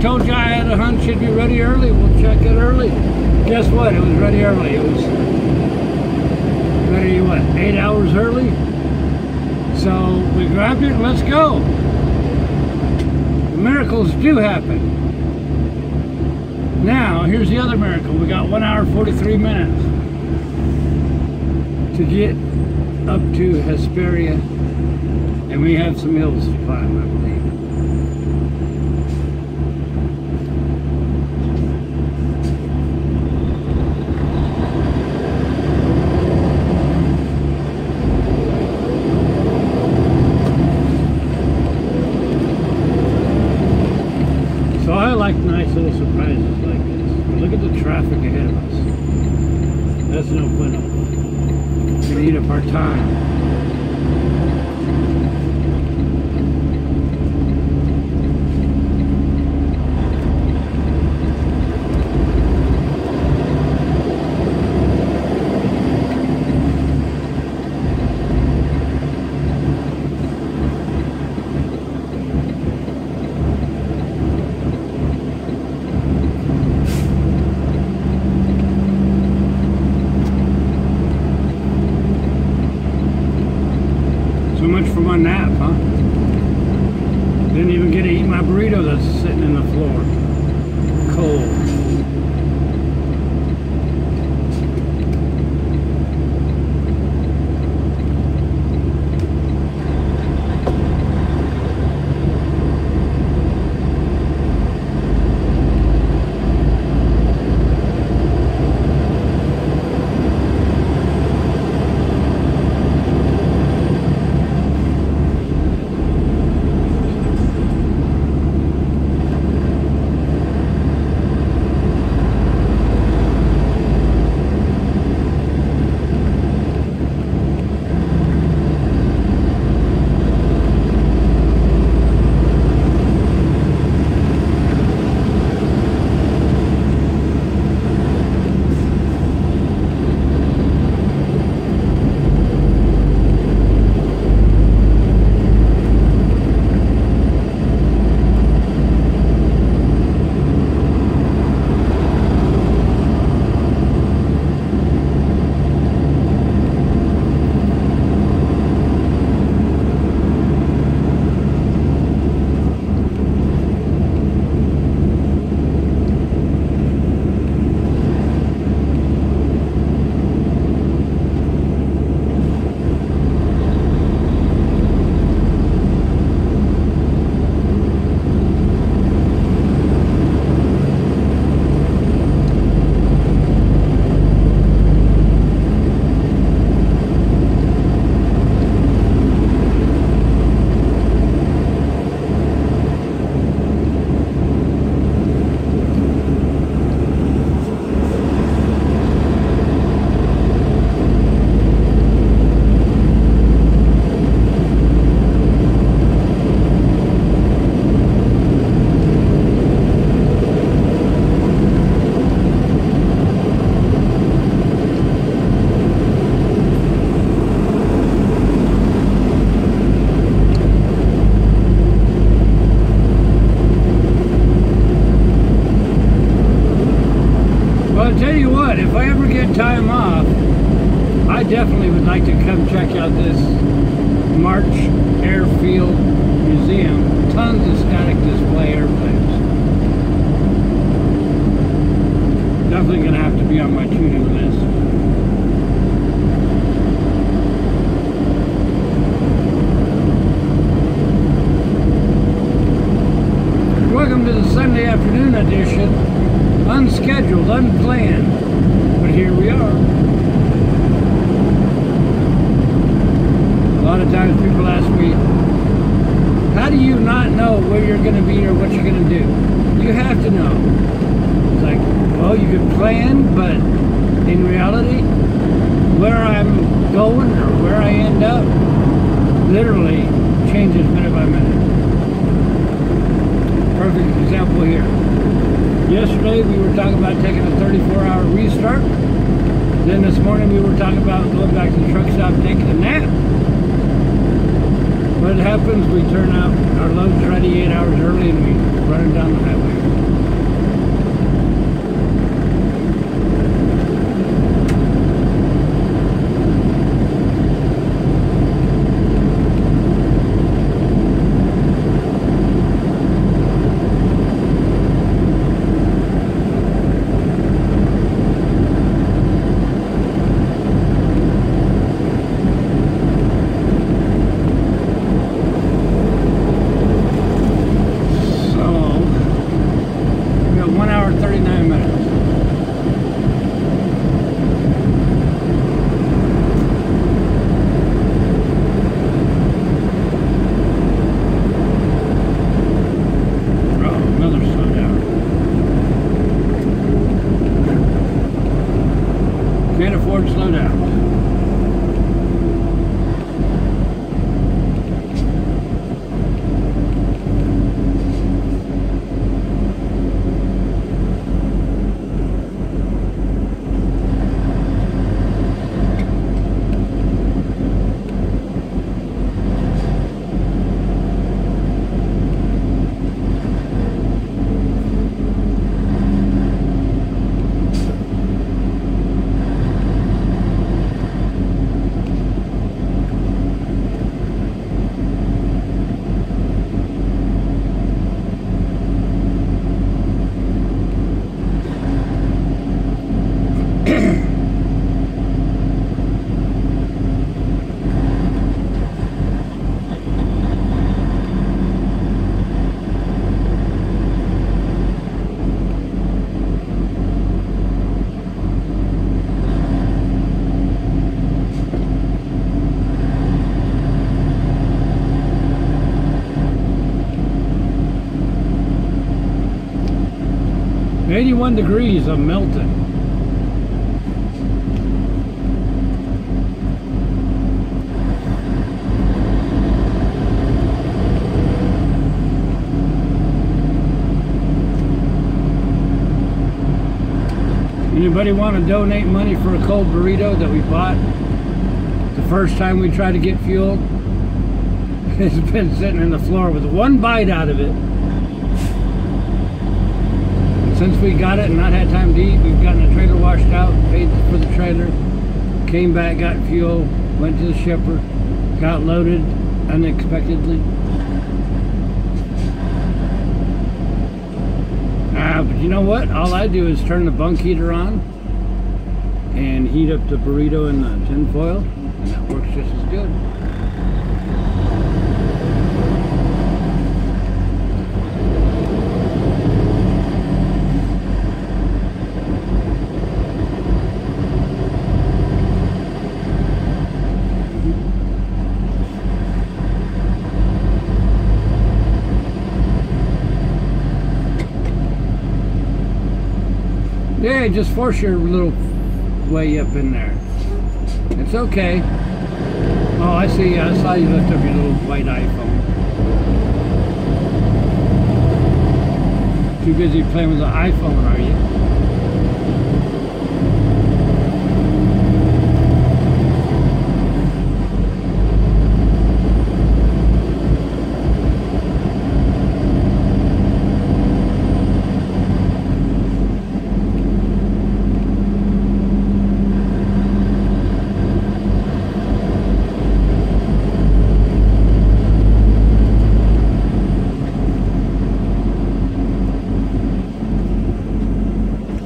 told you I had a hunch it'd be ready early. We'll check it early. Guess what? It was ready early. It was ready, what, 8 hours early? So we grabbed it and let's go. Miracles do happen. Now, here's the other miracle. We got 1 hour, 43 minutes to get up to Hesperia, and we have some hills to climb, I believe. So I like nice little surprises like this. Look at the traffic ahead of us. That's no bueno. We're gonna eat up our time. So much for my nap, huh? Didn't even get to eat my burrito that's sitting in the floor. Cold. If I ever get time off, I definitely would like to come check out this March Airfield Museum. Tons of static display airplanes. Definitely going to have to be on my to-do list. Welcome to the Sunday afternoon edition. Unscheduled, unplanned, but here we are. A lot of times people ask me, how do you not know where you're going to be or what you're going to do? You have to know. It's like, well, you can plan, but in reality, where I'm going or where I end up literally changes minute by minute. Perfect example here. Yesterday we were talking about taking a 34-hour restart. Then this morning we were talking about going back to the truck stop and taking a nap. What happens, we turn out, our load's ready 8 hours early and we run it down the highway. Can't afford to slow down. .81 degrees of melting. Anybody want to donate money for a cold burrito that we bought the first time we tried to get fuel? It's been sitting in the floor with one bite out of it. Since we got it and not had time to eat, we've gotten the trailer washed out, paid for the trailer, came back, got fuel, went to the shipper, got loaded unexpectedly. But you know what? All I do is turn the bunk heater on and heat up the burrito in the tin foil, and that works just as good. Yeah, just force your little way up in there. It's okay. Oh, I see. I saw you lift up your little white iPhone. Too busy playing with the iPhone, are you?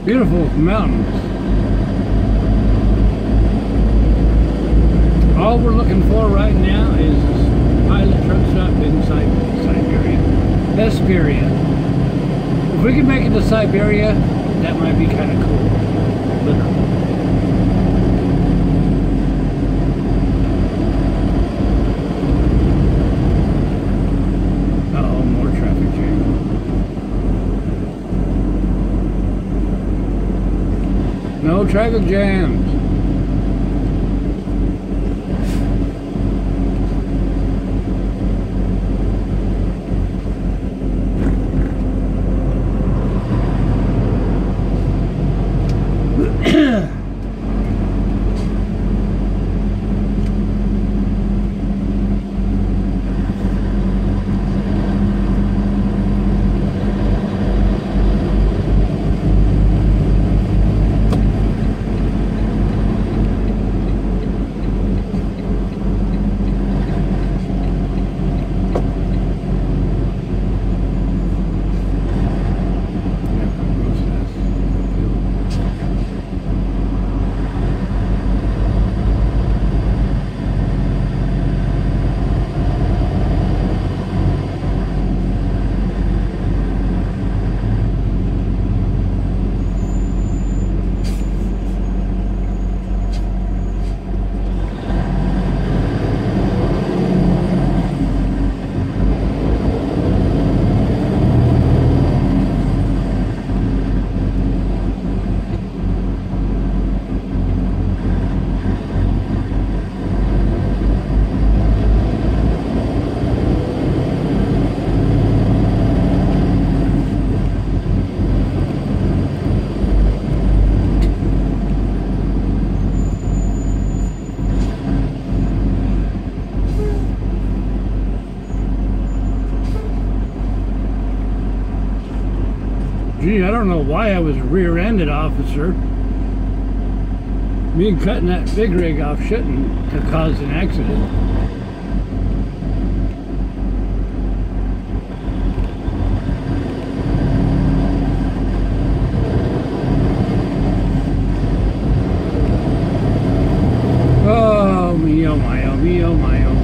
Beautiful mountains. All we're looking for right now is this pilot truck stop in Siberia. Hesperia. If we can make it to Siberia, that might be kind of cool. Literally. Uh-oh, more traffic jam. No traffic jams. don't know why I was rear-ended, officer. Me cutting that big rig off shouldn't have caused an accident. Oh, me, oh my, oh me, oh my, oh.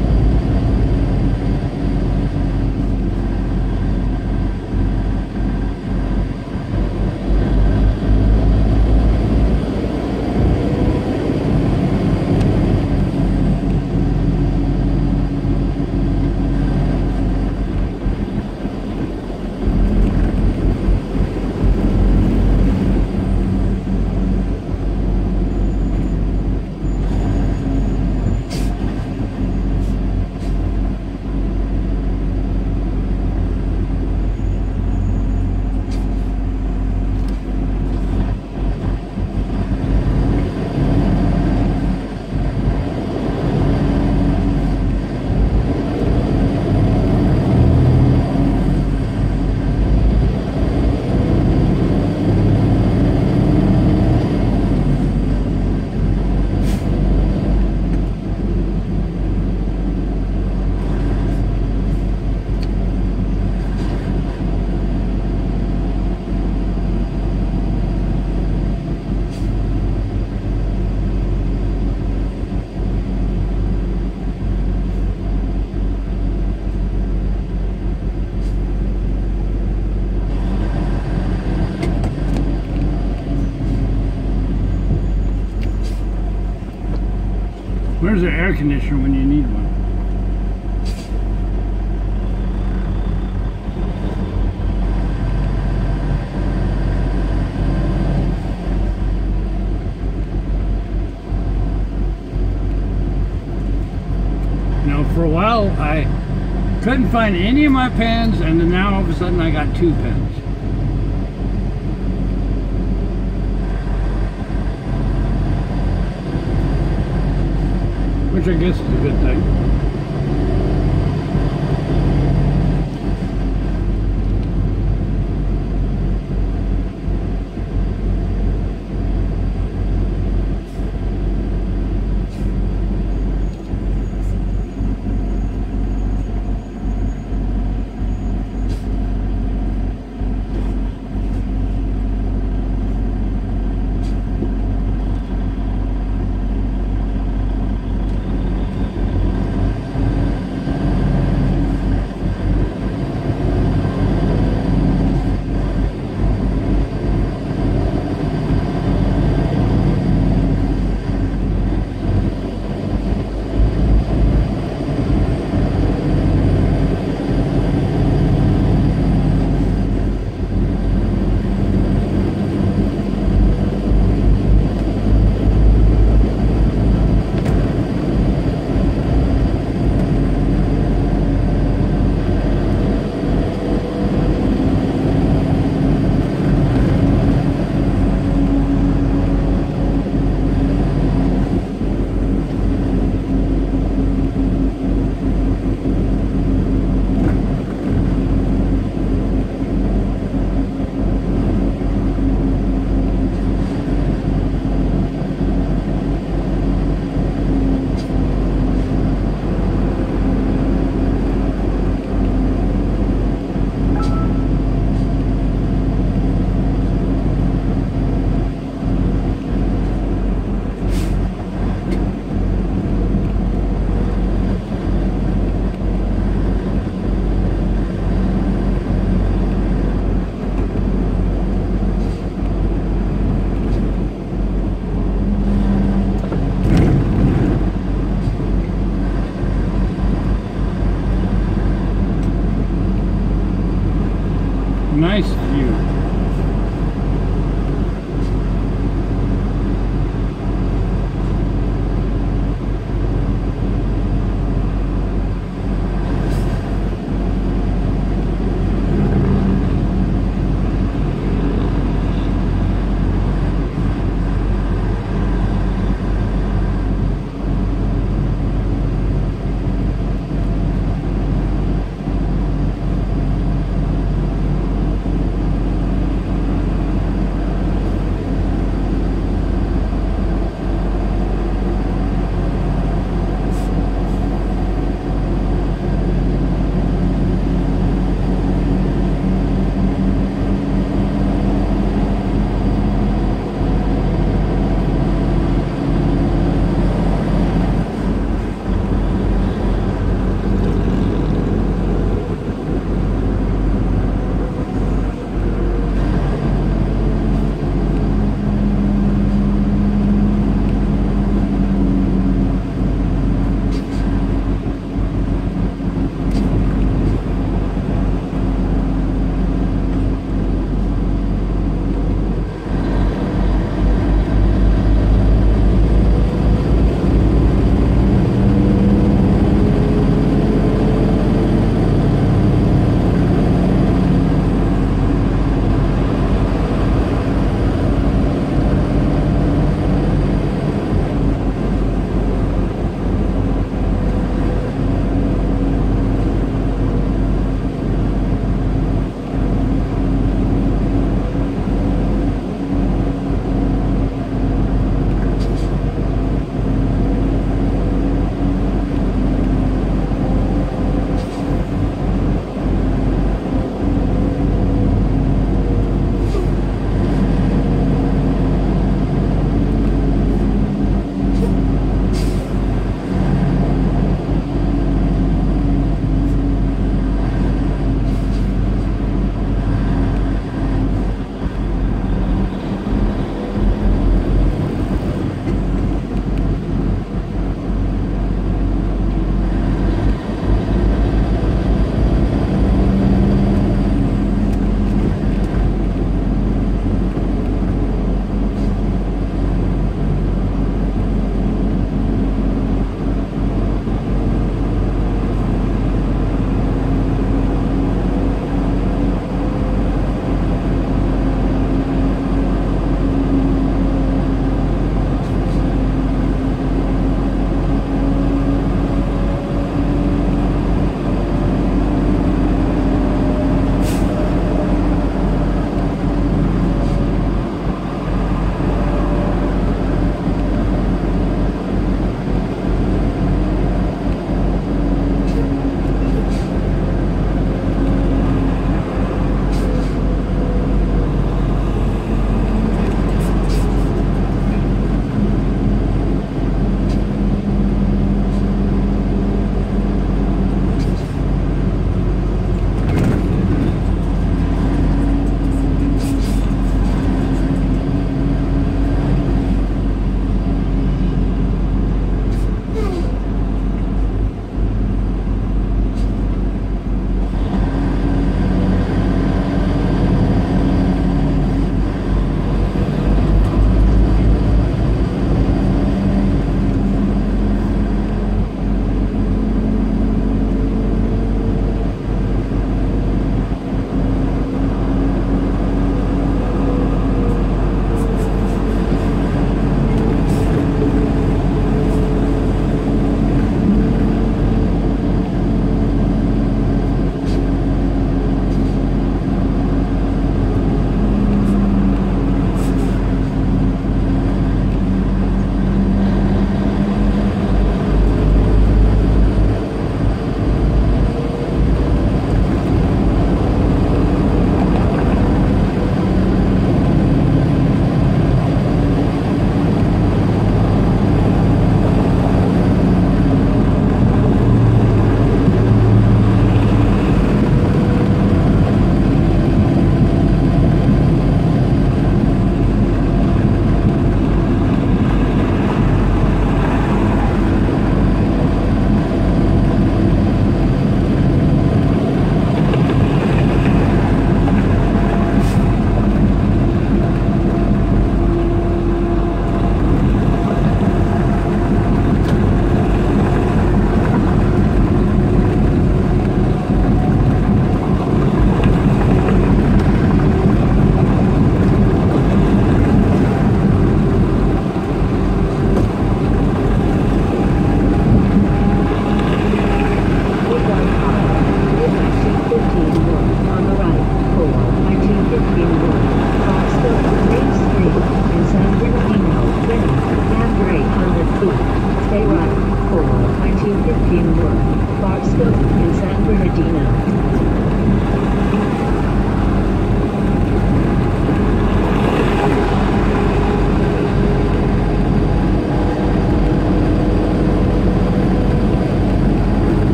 Where's the air conditioner when you need one? You know, for a while I couldn't find any of my pens, and then now all of a sudden I got 2 pens. Which I guess is a good thing.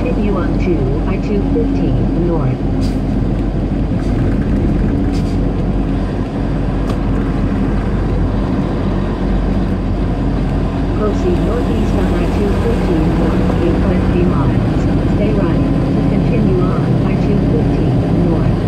Continue on to I-215 north. Proceed northeast on I-215 north, 8.3 miles. Stay right to continue on I-215 north.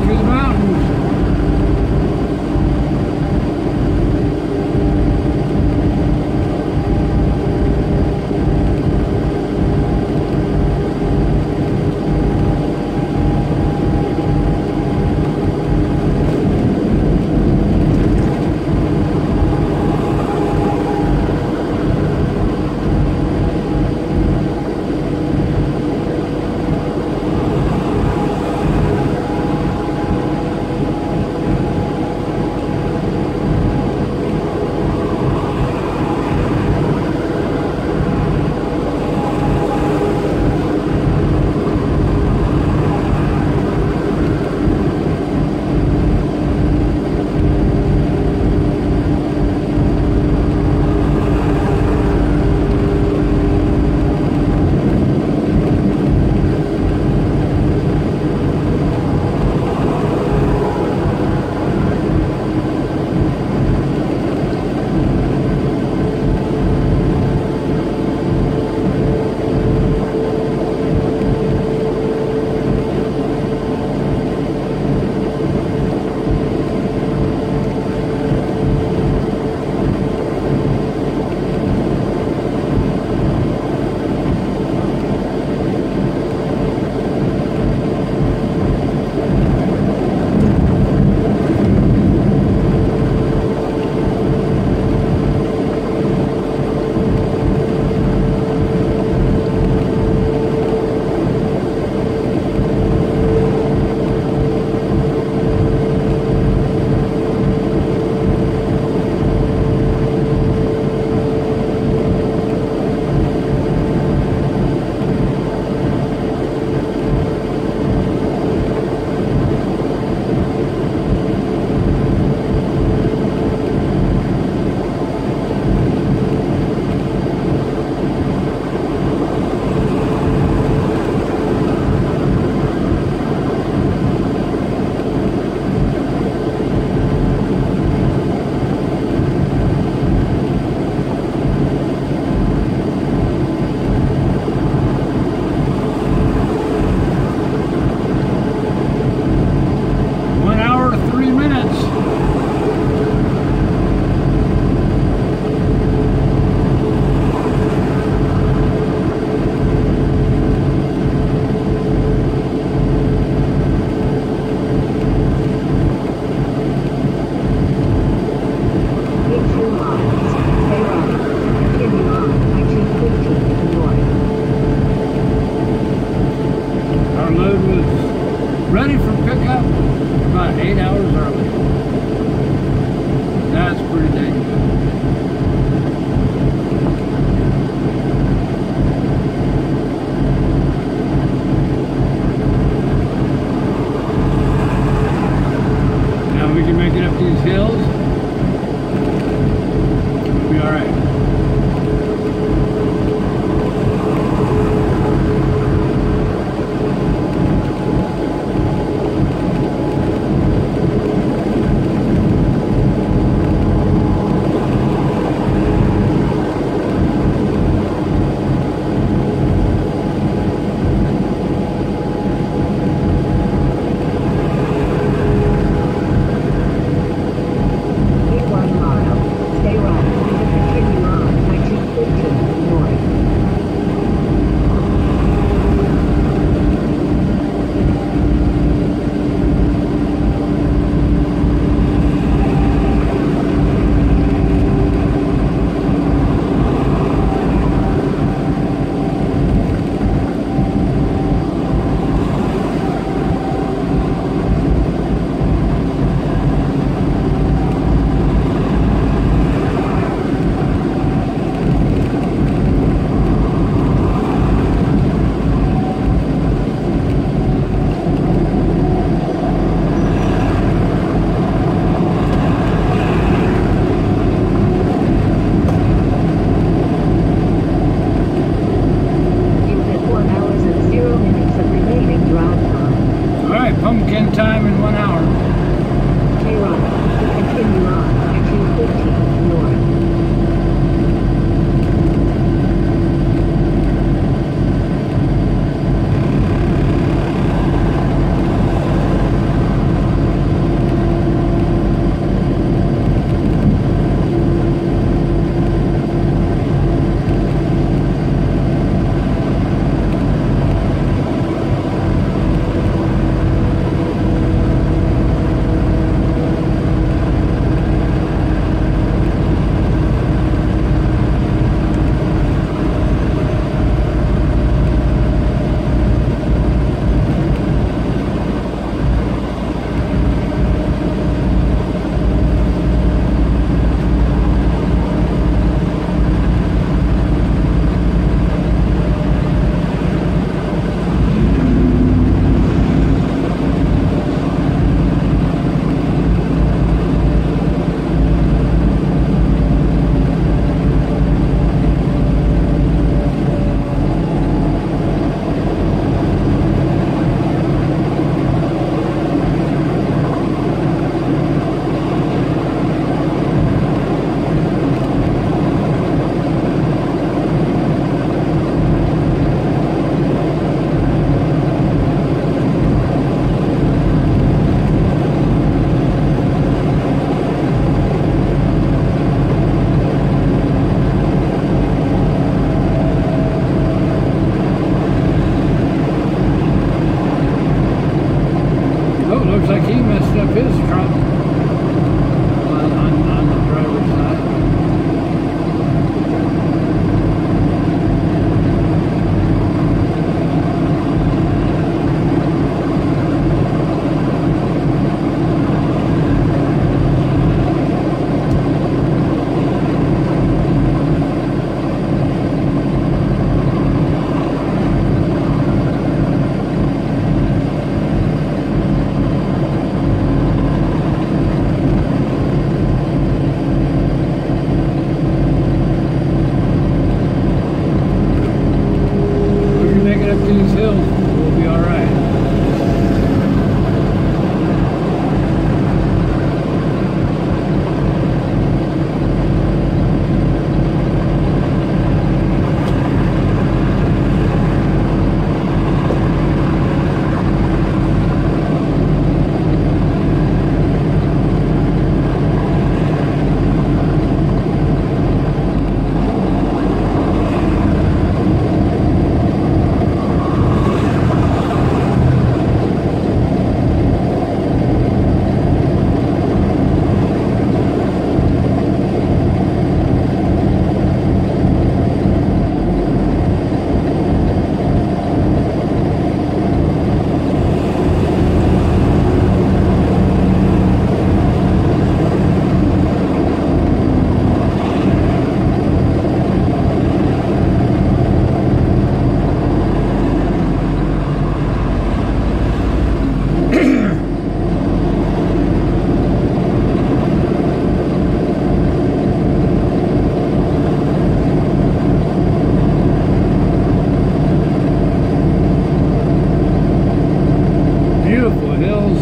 through the mountains. ready for pickup about 8 hours early. That's pretty dang good. Now we can make it up these hills. We'll be alright. Pumpkin time in 1 hour. Stay right. Continue on. I-215 north. his truck on the driver's side.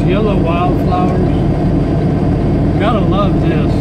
Yellow wildflowers. Gotta love this.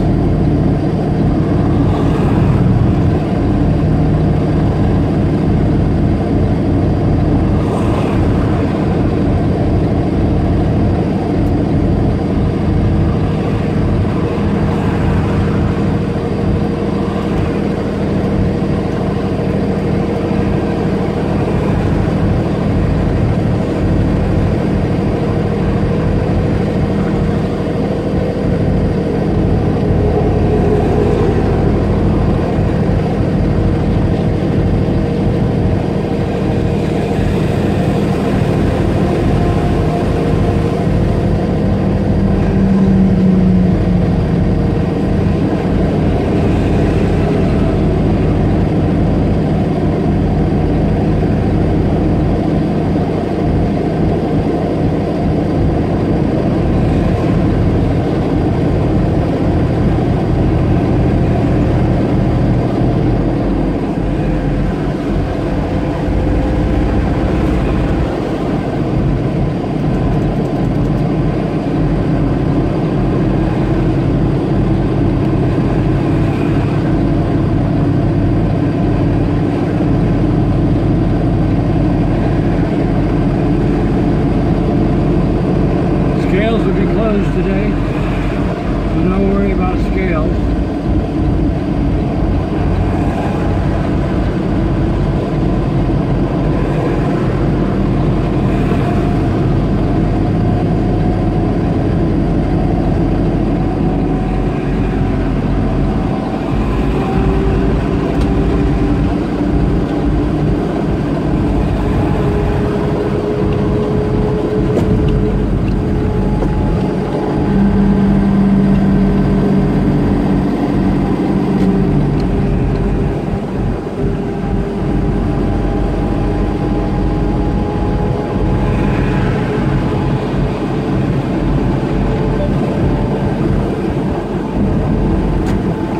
Today, so don't worry about scales.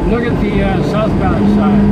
Look at the southbound side.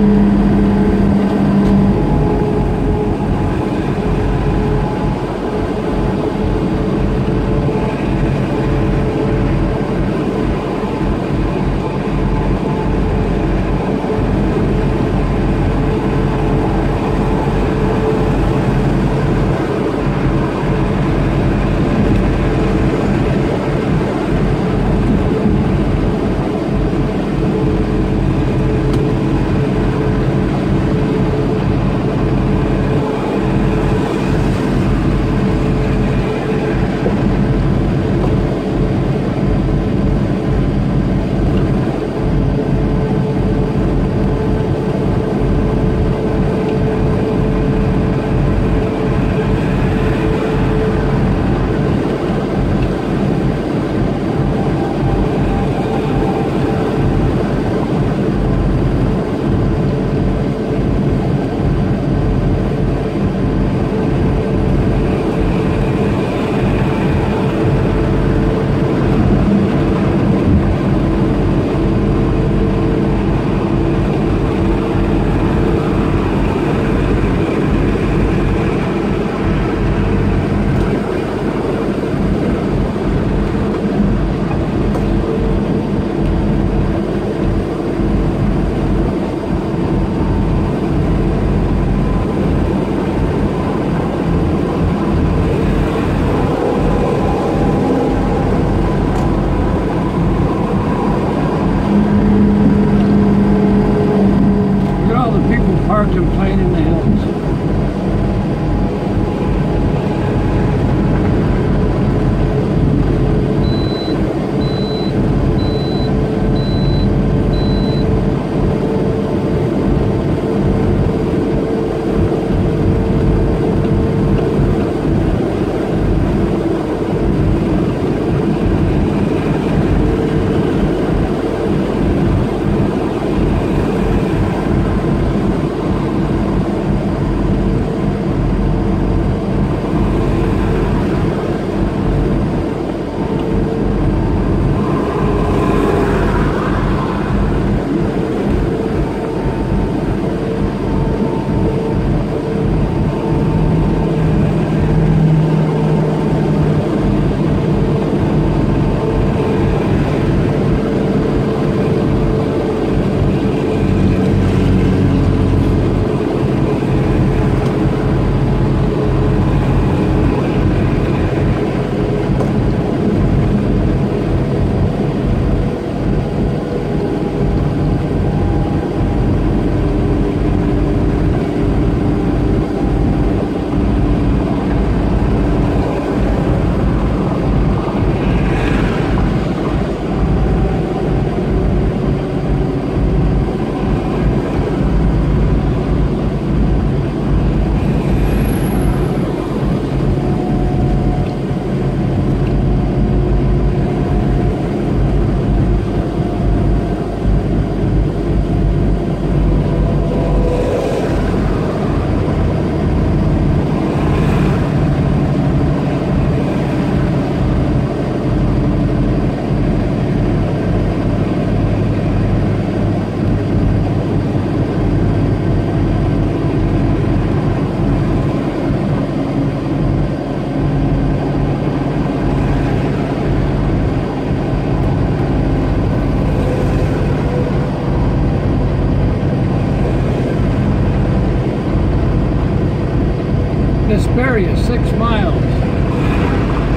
Hesperia, 6 miles.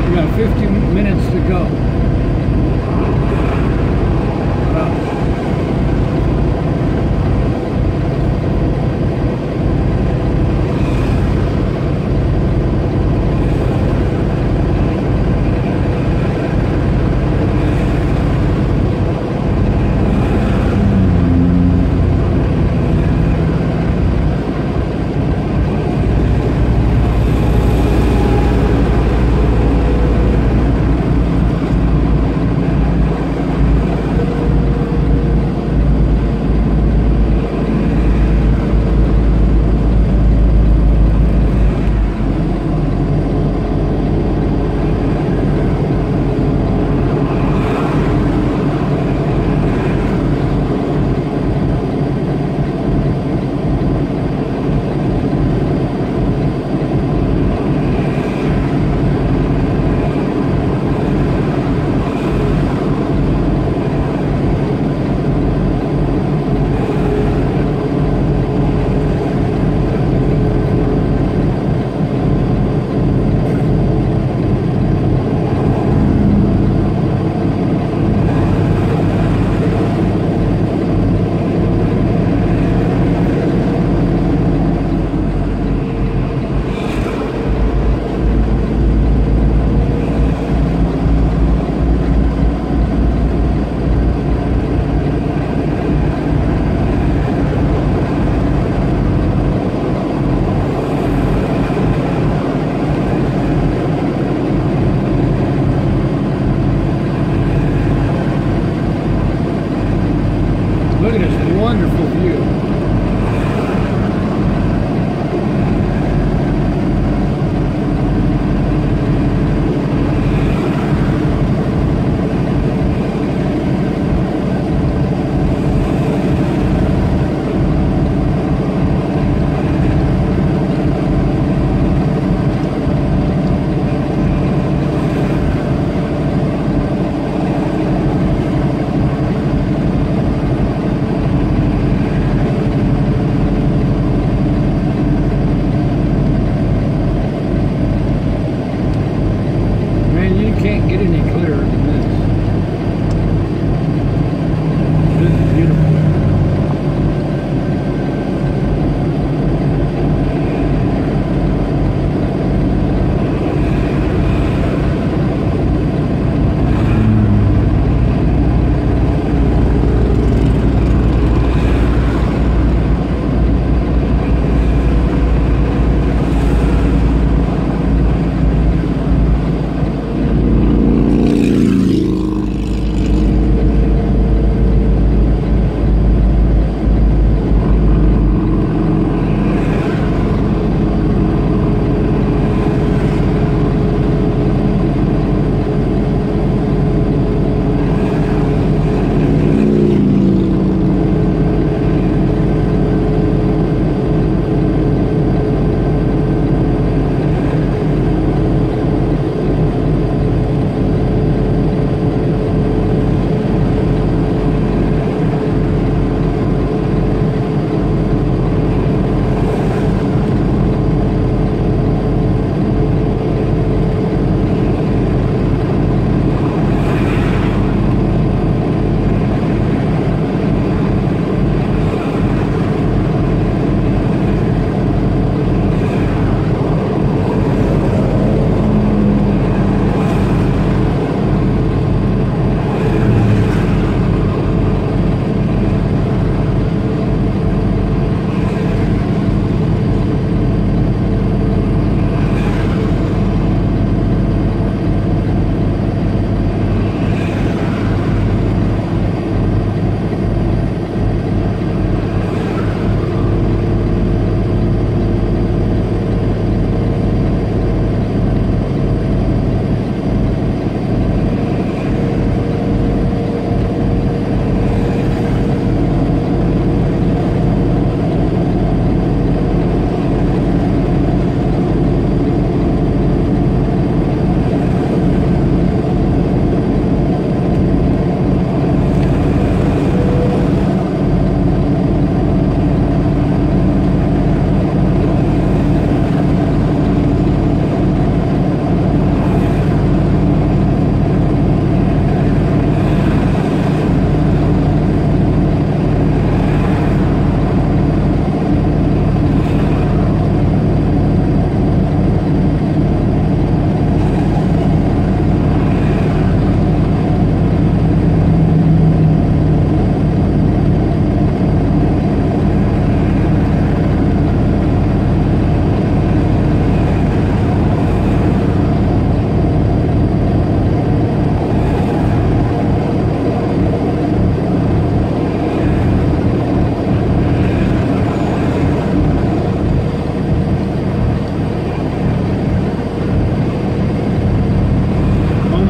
We got 50 minutes to go.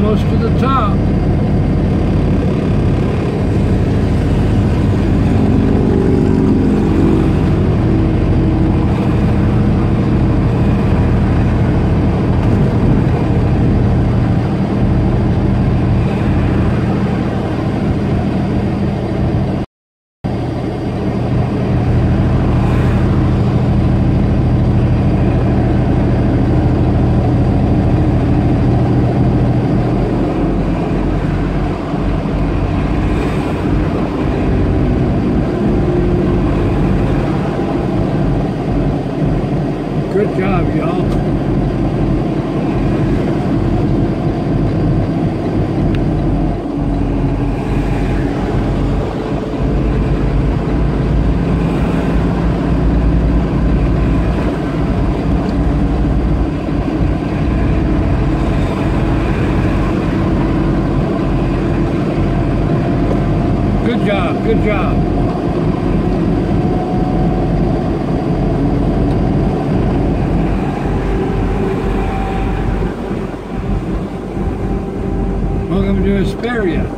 almost to the top. Good job, y'all. Good job, good job. Welcome to Hesperia.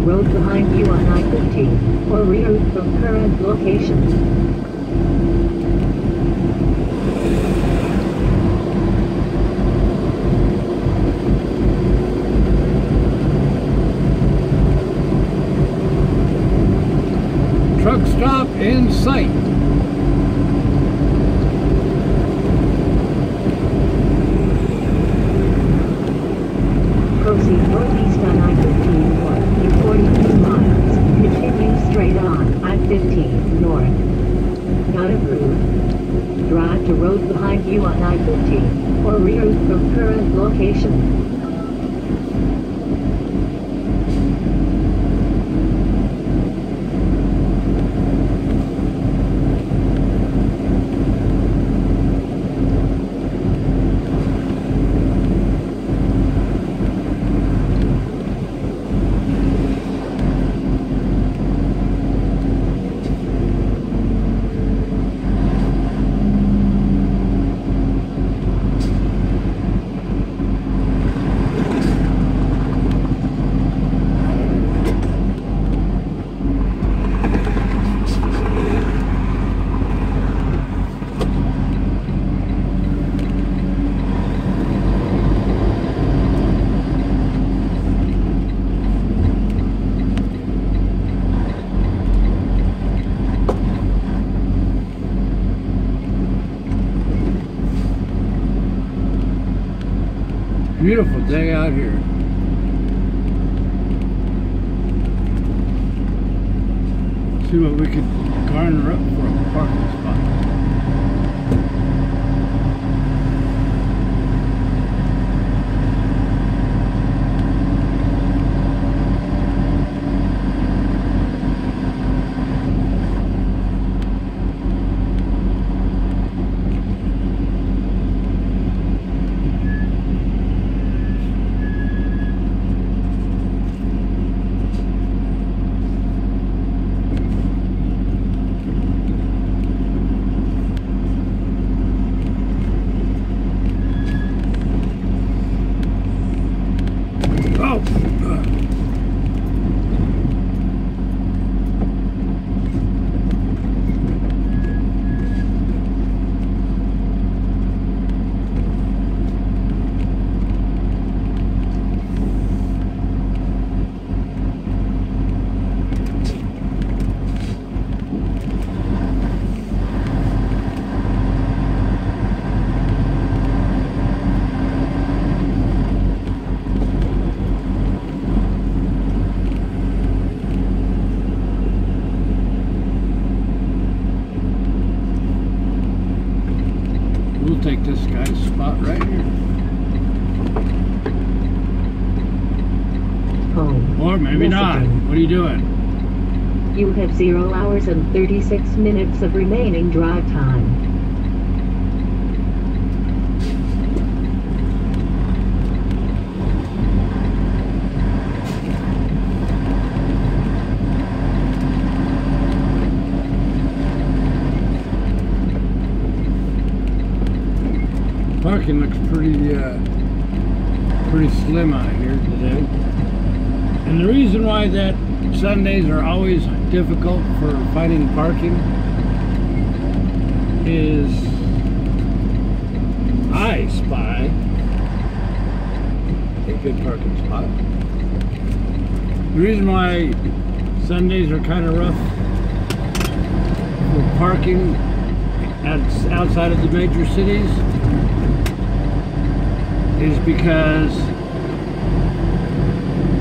road behind you on I-15, or reroute from current location. Truck stop in sight. or reroute from current location. Beautiful day out here. See what we could garner up for a parking spot. We'll take this guy's spot right here. Home. Or maybe not. What are you doing? You have 0 hours and 36 minutes of remaining drive time. Parking looks pretty slim out here today. And the reason why that Sundays are always difficult for finding parking is I spy a good parking spot. The reason why Sundays are kind of rough for parking outside of the major cities is because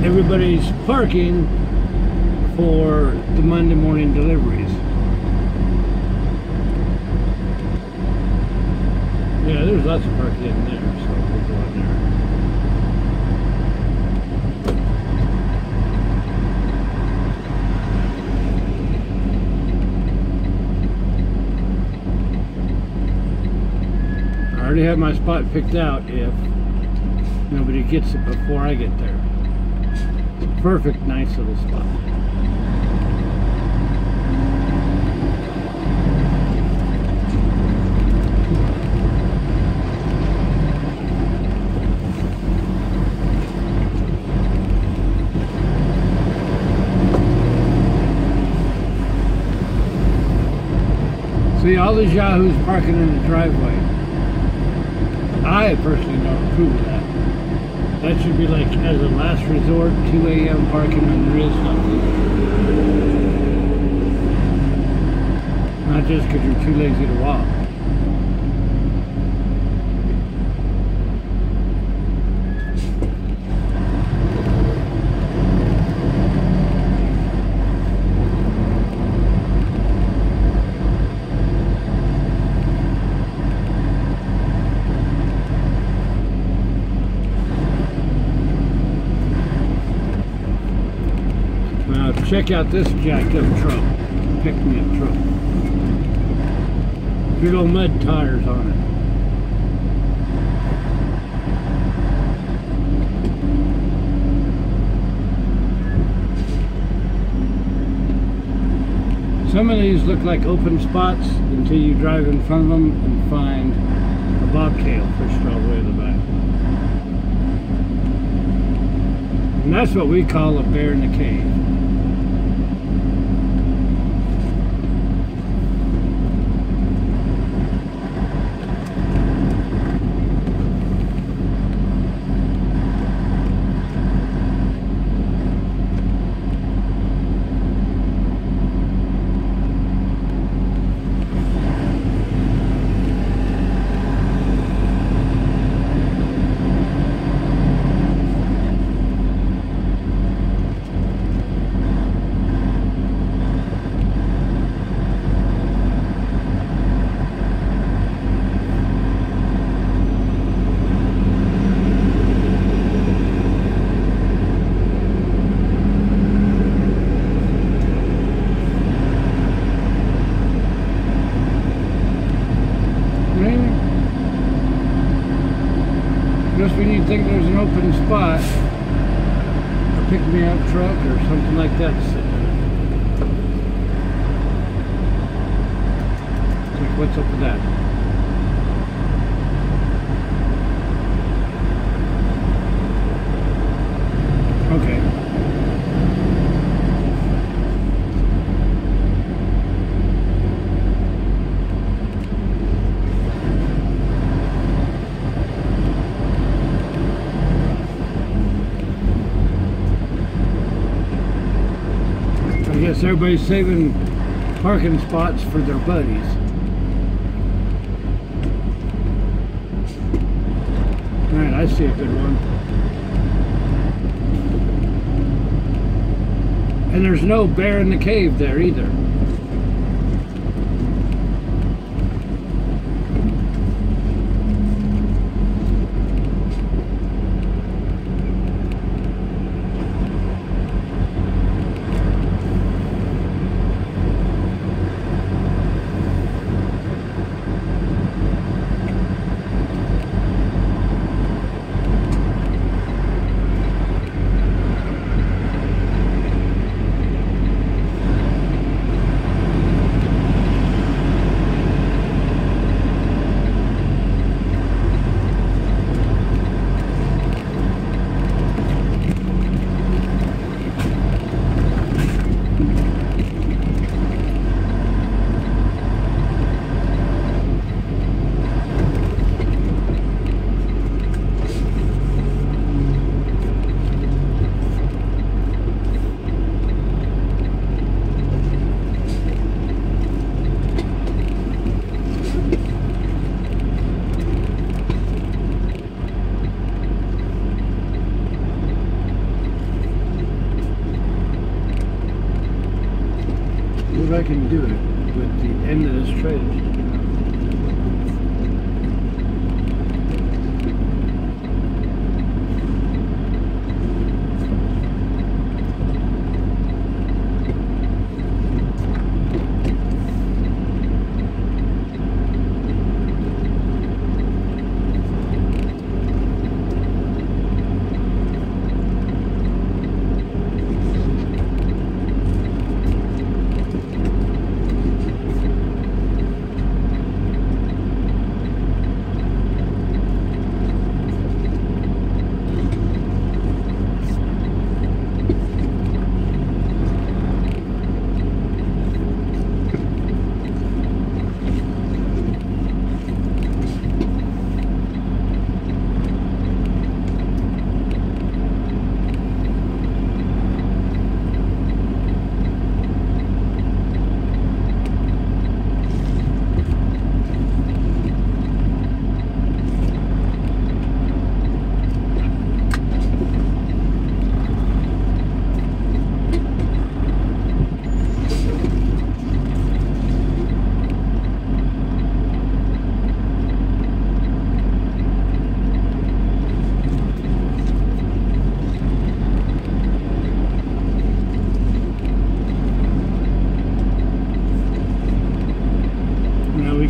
everybody's parking for the Monday morning deliveries. Yeah, there's lots of parking in there, so we'll go in there. I already have my spot picked out if nobody gets it before I get there. It's a perfect, nice little spot. See, all these yahoos parking in the driveway. I personally don't approve of that. That should be like, as a last resort, 2 a.m. parking when there is something. Not just because you're too lazy to walk. Check out this jacked up truck. Pick me up truck. Big old mud tires on it. Some of these look like open spots until you drive in front of them and find a bobtail fished all the way to the back. And that's what we call a bear in the cave. When you think there's an open spot, a pick-me-up truck or something like that sitting there. Like, what's up with that? Okay. I guess everybody's saving parking spots for their buddies. Alright, I see a good one. And there's no bear in the cave there either. I can do it with the end of this trailer.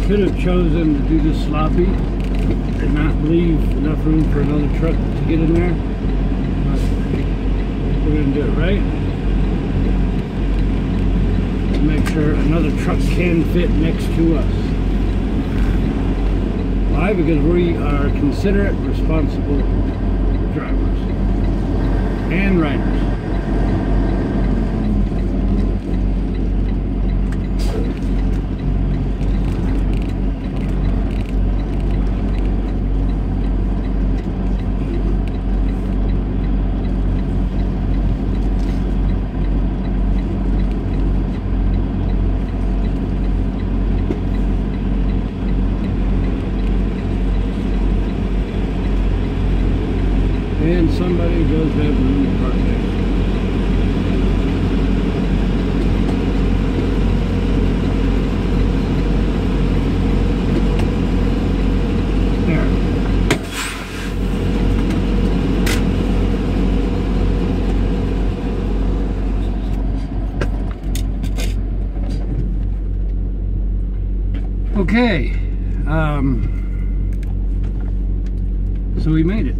could have chosen to do this sloppy and not leave enough room for another truck to get in there. But we're going to do it right. To make sure another truck can fit next to us. Why? Because we are considerate, responsible drivers and riders. And somebody does have room to park there. There. Okay. So we made it.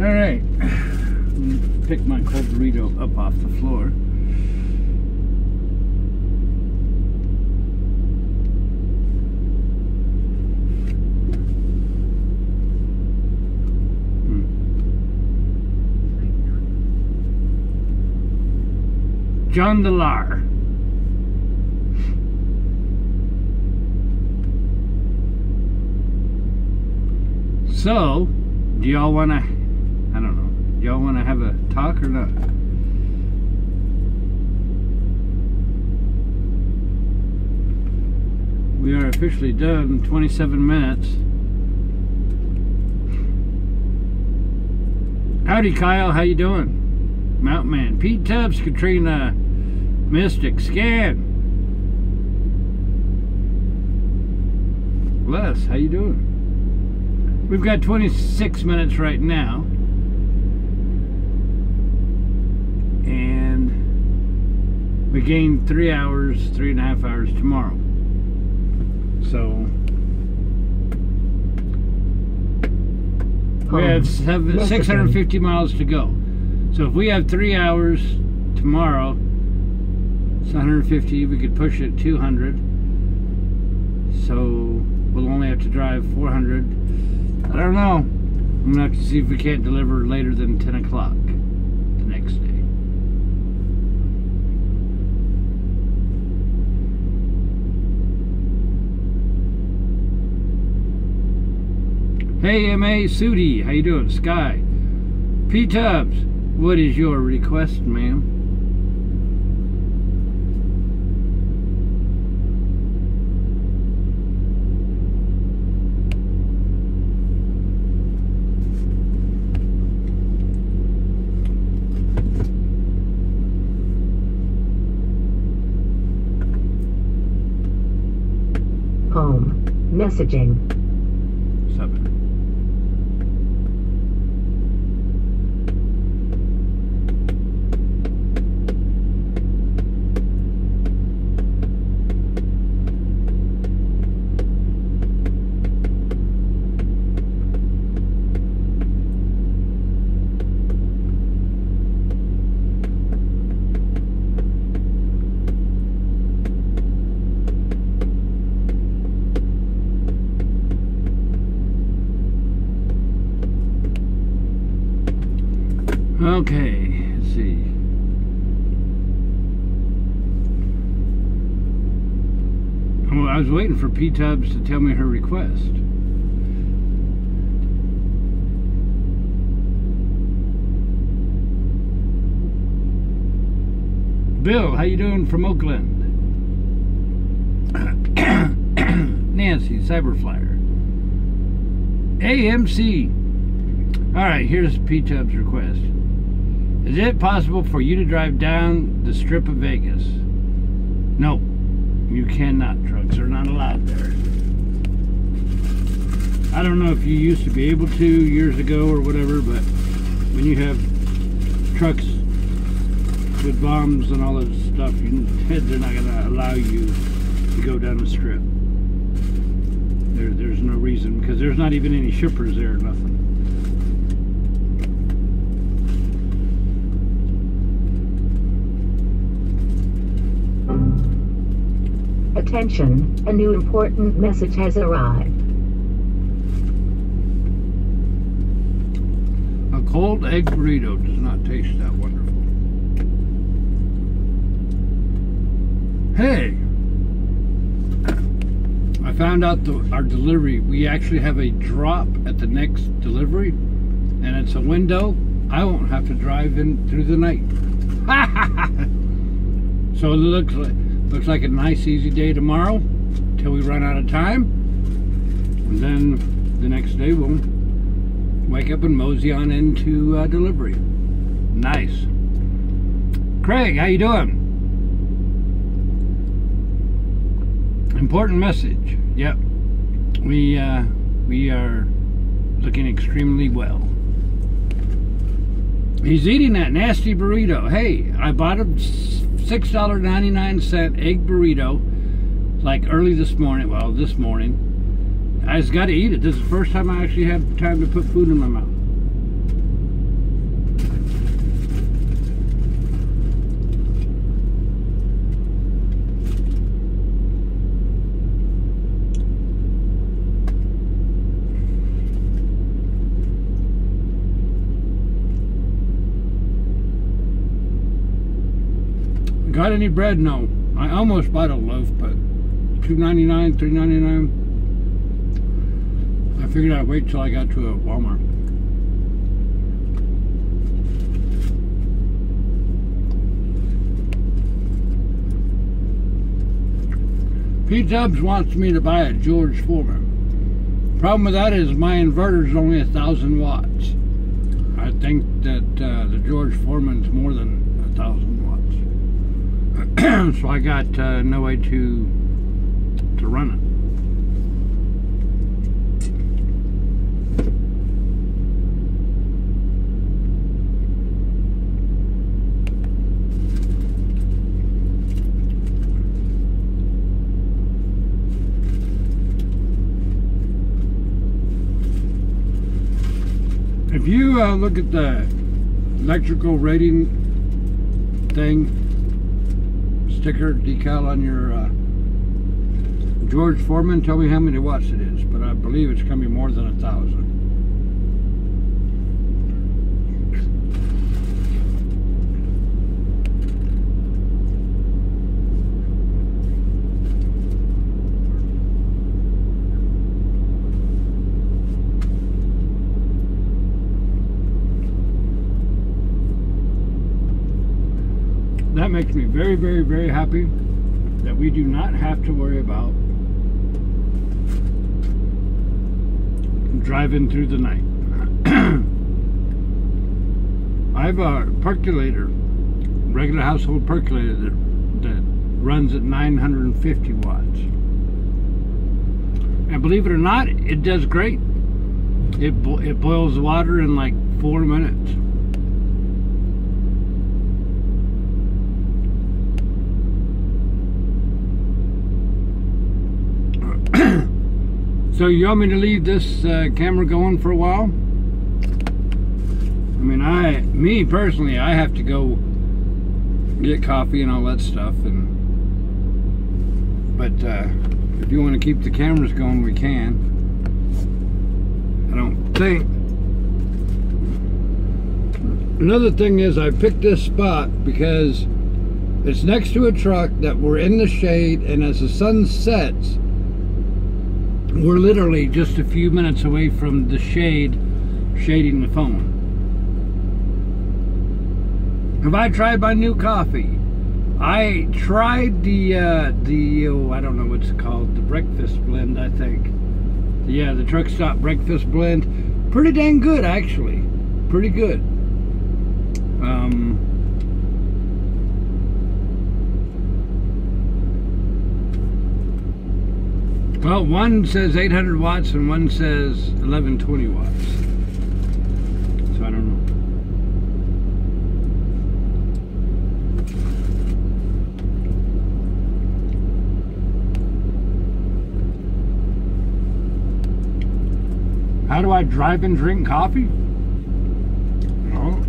Alright, pick my cold burrito up off the floor. John Delar. So, do y'all want to, I don't know, do y'all want to have a talk or not? We are officially done, 27 minutes. Howdy Kyle, how you doing? Mountain Man, Pete Tubbs, Katrina, Mystic, Scan. Les, how you doing? We've got 26 minutes right now. And we gain 3 hours, 3.5 hours tomorrow. So we have 650 miles to go. So if we have 3 hours tomorrow, it's 150, we could push it 200. So we'll only have to drive 400. I don't know. I'm gonna have to see if we can't deliver later than 10 o'clock the next day. Hey M.A. Sudi, how you doing? Sky. P. Tubbs, what is your request, ma'am? Home. Messaging. 7. Okay, let's see. Oh, I was waiting for P. Tubbs to tell me her request. Bill, how you doing from Oakland? Nancy, Cyberflyer. AMC. Alright, here's P. Tubbs' request. Is it possible for you to drive down the strip of Vegas? No, you cannot. Trucks are not allowed there. I don't know if you used to be able to years ago or whatever, but when you have trucks with bombs and all this stuff, they're not going to allow you to go down the strip. There's no reason, because there's not even any shippers there or nothing. Attention, a new important message has arrived. A cold egg burrito does not taste that wonderful. Hey! I found out our delivery, we actually have a drop at the next delivery, and it's a window. I won't have to drive in through the night. So it looks like a nice easy day tomorrow till we run out of time, and then the next day we'll wake up and mosey on into delivery. Nice. Craig, how you doing? Important message. Yep, we are looking extremely well. He's eating that nasty burrito. Hey, I bought a $6.99 egg burrito like early this morning. Well, this morning. I just got to eat it. This is the first time I actually had time to put food in my mouth. Got any bread? No. I almost bought a loaf, but $2.99, $3.99. I figured I'd wait till I got to a Walmart. Pete Tubbs wants me to buy a George Foreman. Problem with that is my inverter is only 1,000 watts. I think that the George Foreman's more than 1,000 watts. So I got no way to run it. If you look at the electrical rating thing, sticker decal on your George Foreman, tell me how many watts it is, but I believe it's going to be more than 1,000. That makes me very, very, very happy that we do not have to worry about driving through the night. I have a percolator, regular household percolator that runs at 950 watts. And believe it or not, it does great. It boils water in like 4 minutes. So you want me to leave this camera going for a while? I mean, me personally, I have to go get coffee and all that stuff, but if you want to keep the cameras going, we can. I don't think. Another thing is, I picked this spot because it's next to a truck that we're in the shade, and as the sun sets, we're literally just a few minutes away from the shade shading the phone. Have I tried my new coffee? I tried the I don't know what's it called, the breakfast blend, I think. Yeah, the truck stop breakfast blend. Pretty dang good, actually. Pretty good. Well, one says 800 watts and one says 1120 watts. So I don't know. How do I drive and drink coffee? Well,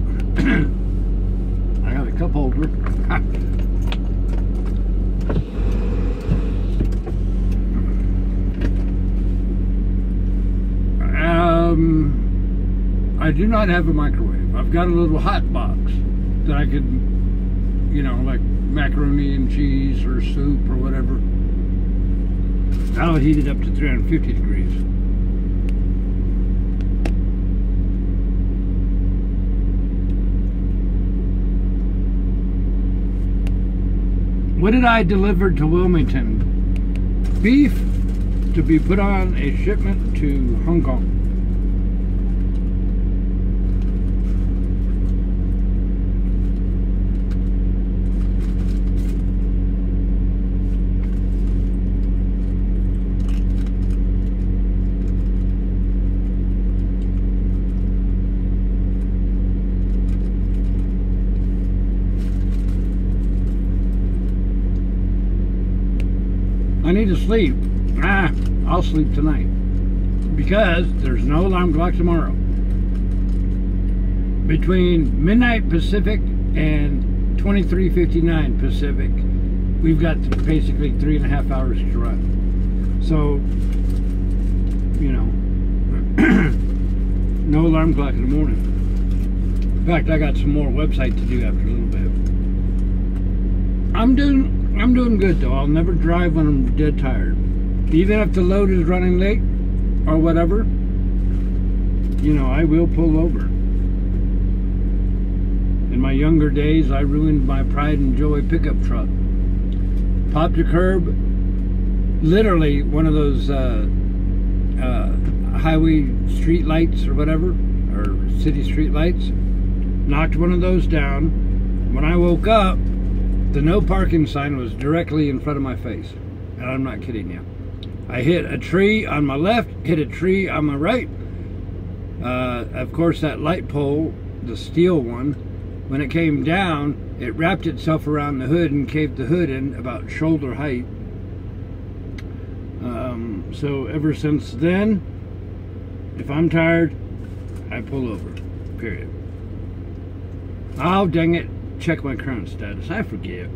I got a cup holder. I do not have a microwave. I've got a little hot box that I could, you know, like macaroni and cheese or soup or whatever. That'll heat it up to 350 degrees. What did I deliver to Wilmington? Beef to be put on a shipment to Hong Kong. I need to sleep. I'll sleep tonight because there's no alarm clock tomorrow. Between midnight Pacific and 23:59 Pacific, we've got basically 3.5 hours to run. So, you know, no alarm clock in the morning. In fact, I got some more website to do after a little bit. I'm doing good though. I'll never drive when I'm dead tired. Even if the load is running late or whatever, you know, I will pull over. In my younger days, I ruined my pride and joy pickup truck. Popped a curb, literally one of those highway street lights or whatever, or city street lights. Knocked one of those down. When I woke up, the no parking sign was directly in front of my face. And I'm not kidding you. I hit a tree on my left, hit a tree on my right. Of course, that light pole, the steel one, when it came down, it wrapped itself around the hood and caved the hood in about shoulder height. So ever since then, if I'm tired, I pull over, period. Oh, dang it. Check my current status. I forget.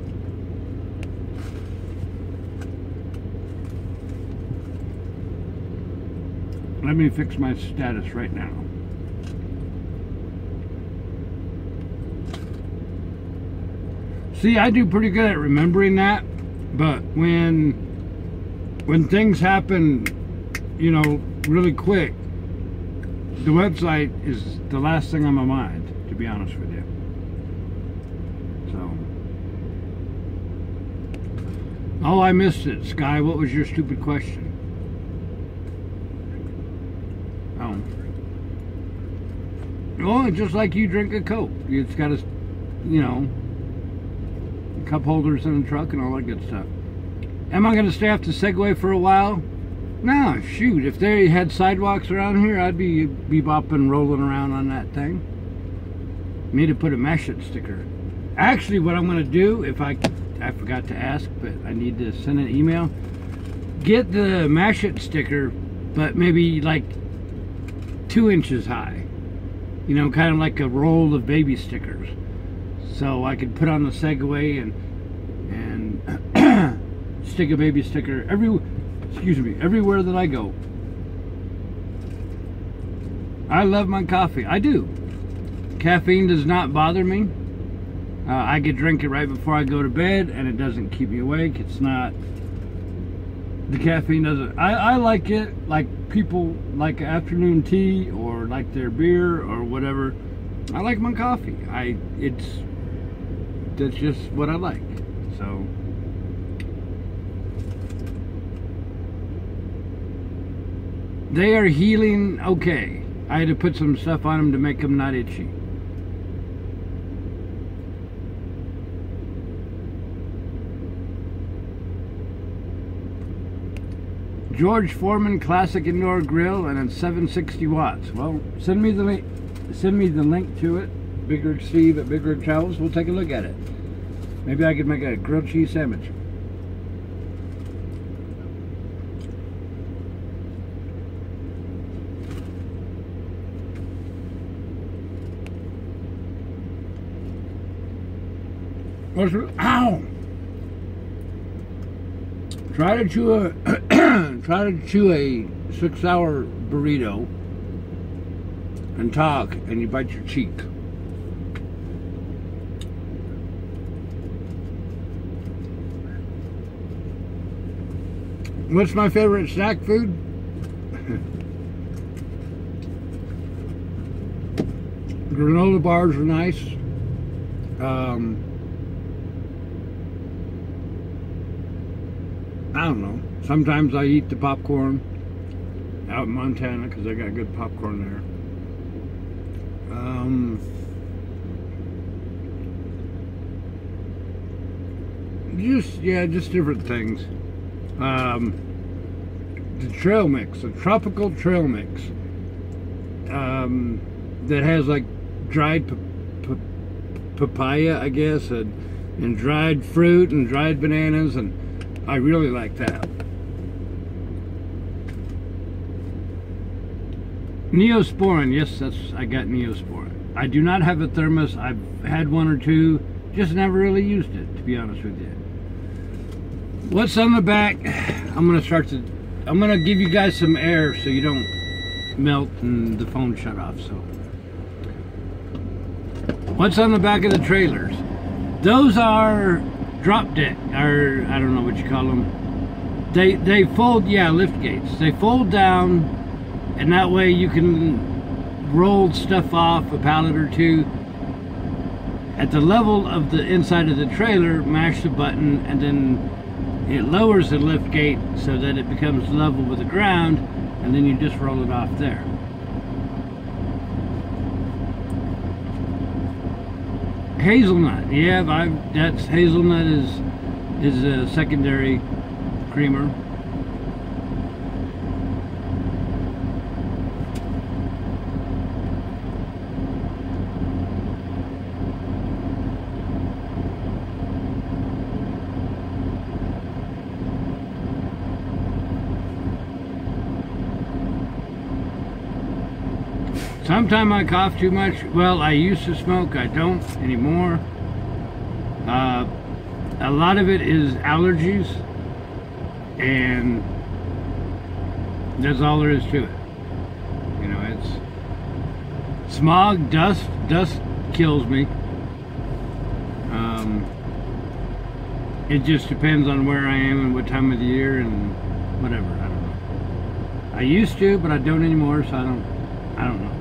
Let me fix my status right now. See, I do pretty good at remembering that, but when things happen, you know, really quick, the website is the last thing on my mind, to be honest with you. So, oh, I missed it. Sky, what was your stupid question? Oh, just like you drink a Coke. It's got a, you know, cup holders in the truck and all that good stuff. Am I going to stay off the Segway for a while? No, shoot. If they had sidewalks around here, I'd be bebopping, rolling around on that thing. Need to put a mesh it sticker. Actually, what I'm going to do, if I forgot to ask, but I need to send an email. Get the mesh it sticker, but maybe like 2 inches high. You know, kind of like a roll of baby stickers. So I could put on the Segway and stick a baby sticker everywhere that I go. I love my coffee. I do. Caffeine does not bother me. I could drink it right before I go to bed and it doesn't keep me awake. It's not, the caffeine doesn't, I like it like people like afternoon tea or like their beer or whatever. I like my coffee. That's just what I like. So they are healing okay. I had to put some stuff on them to make them not itchy. George Foreman Classic Indoor Grill, and it's 760 watts. Well, send me the link. Send me the link to it. Big Rig Steve at BigRigTravels. We'll take a look at it. Maybe I could make a grilled cheese sandwich. Ow! Try to chew a 6-hour burrito and talk, and you bite your cheek. What's my favorite snack food? Granola bars are nice. I don't know. Sometimes I eat the popcorn out in Montana because I got good popcorn there. Just different things. The trail mix, the tropical trail mix, that has like dried papaya, I guess, and dried fruit and dried bananas, and I really like that. Neosporin, yes, I got Neosporin. I do not have a thermos. I've had one or two, just never really used it, to be honest with you. What's on the back? I'm gonna give you guys some air so you don't melt and the phone shut off. So, what's on the back of the trailers? Those are drop deck, or I don't know what you call them. They fold, yeah, lift gates. They fold down, and that way you can roll stuff off a pallet or two at the level of the inside of the trailer. Mash the button, and then it lowers the lift gate so that it becomes level with the ground, and then you just roll it off there. Hazelnut, yeah, that's hazelnut is a secondary creamer. Sometimes I cough too much. Well, I used to smoke. I don't anymore. A lot of it is allergies, and that's all there is to it. You know, it's smog, dust kills me. It just depends on where I am and what time of the year and whatever. I don't know. I used to, but I don't anymore, so I don't know.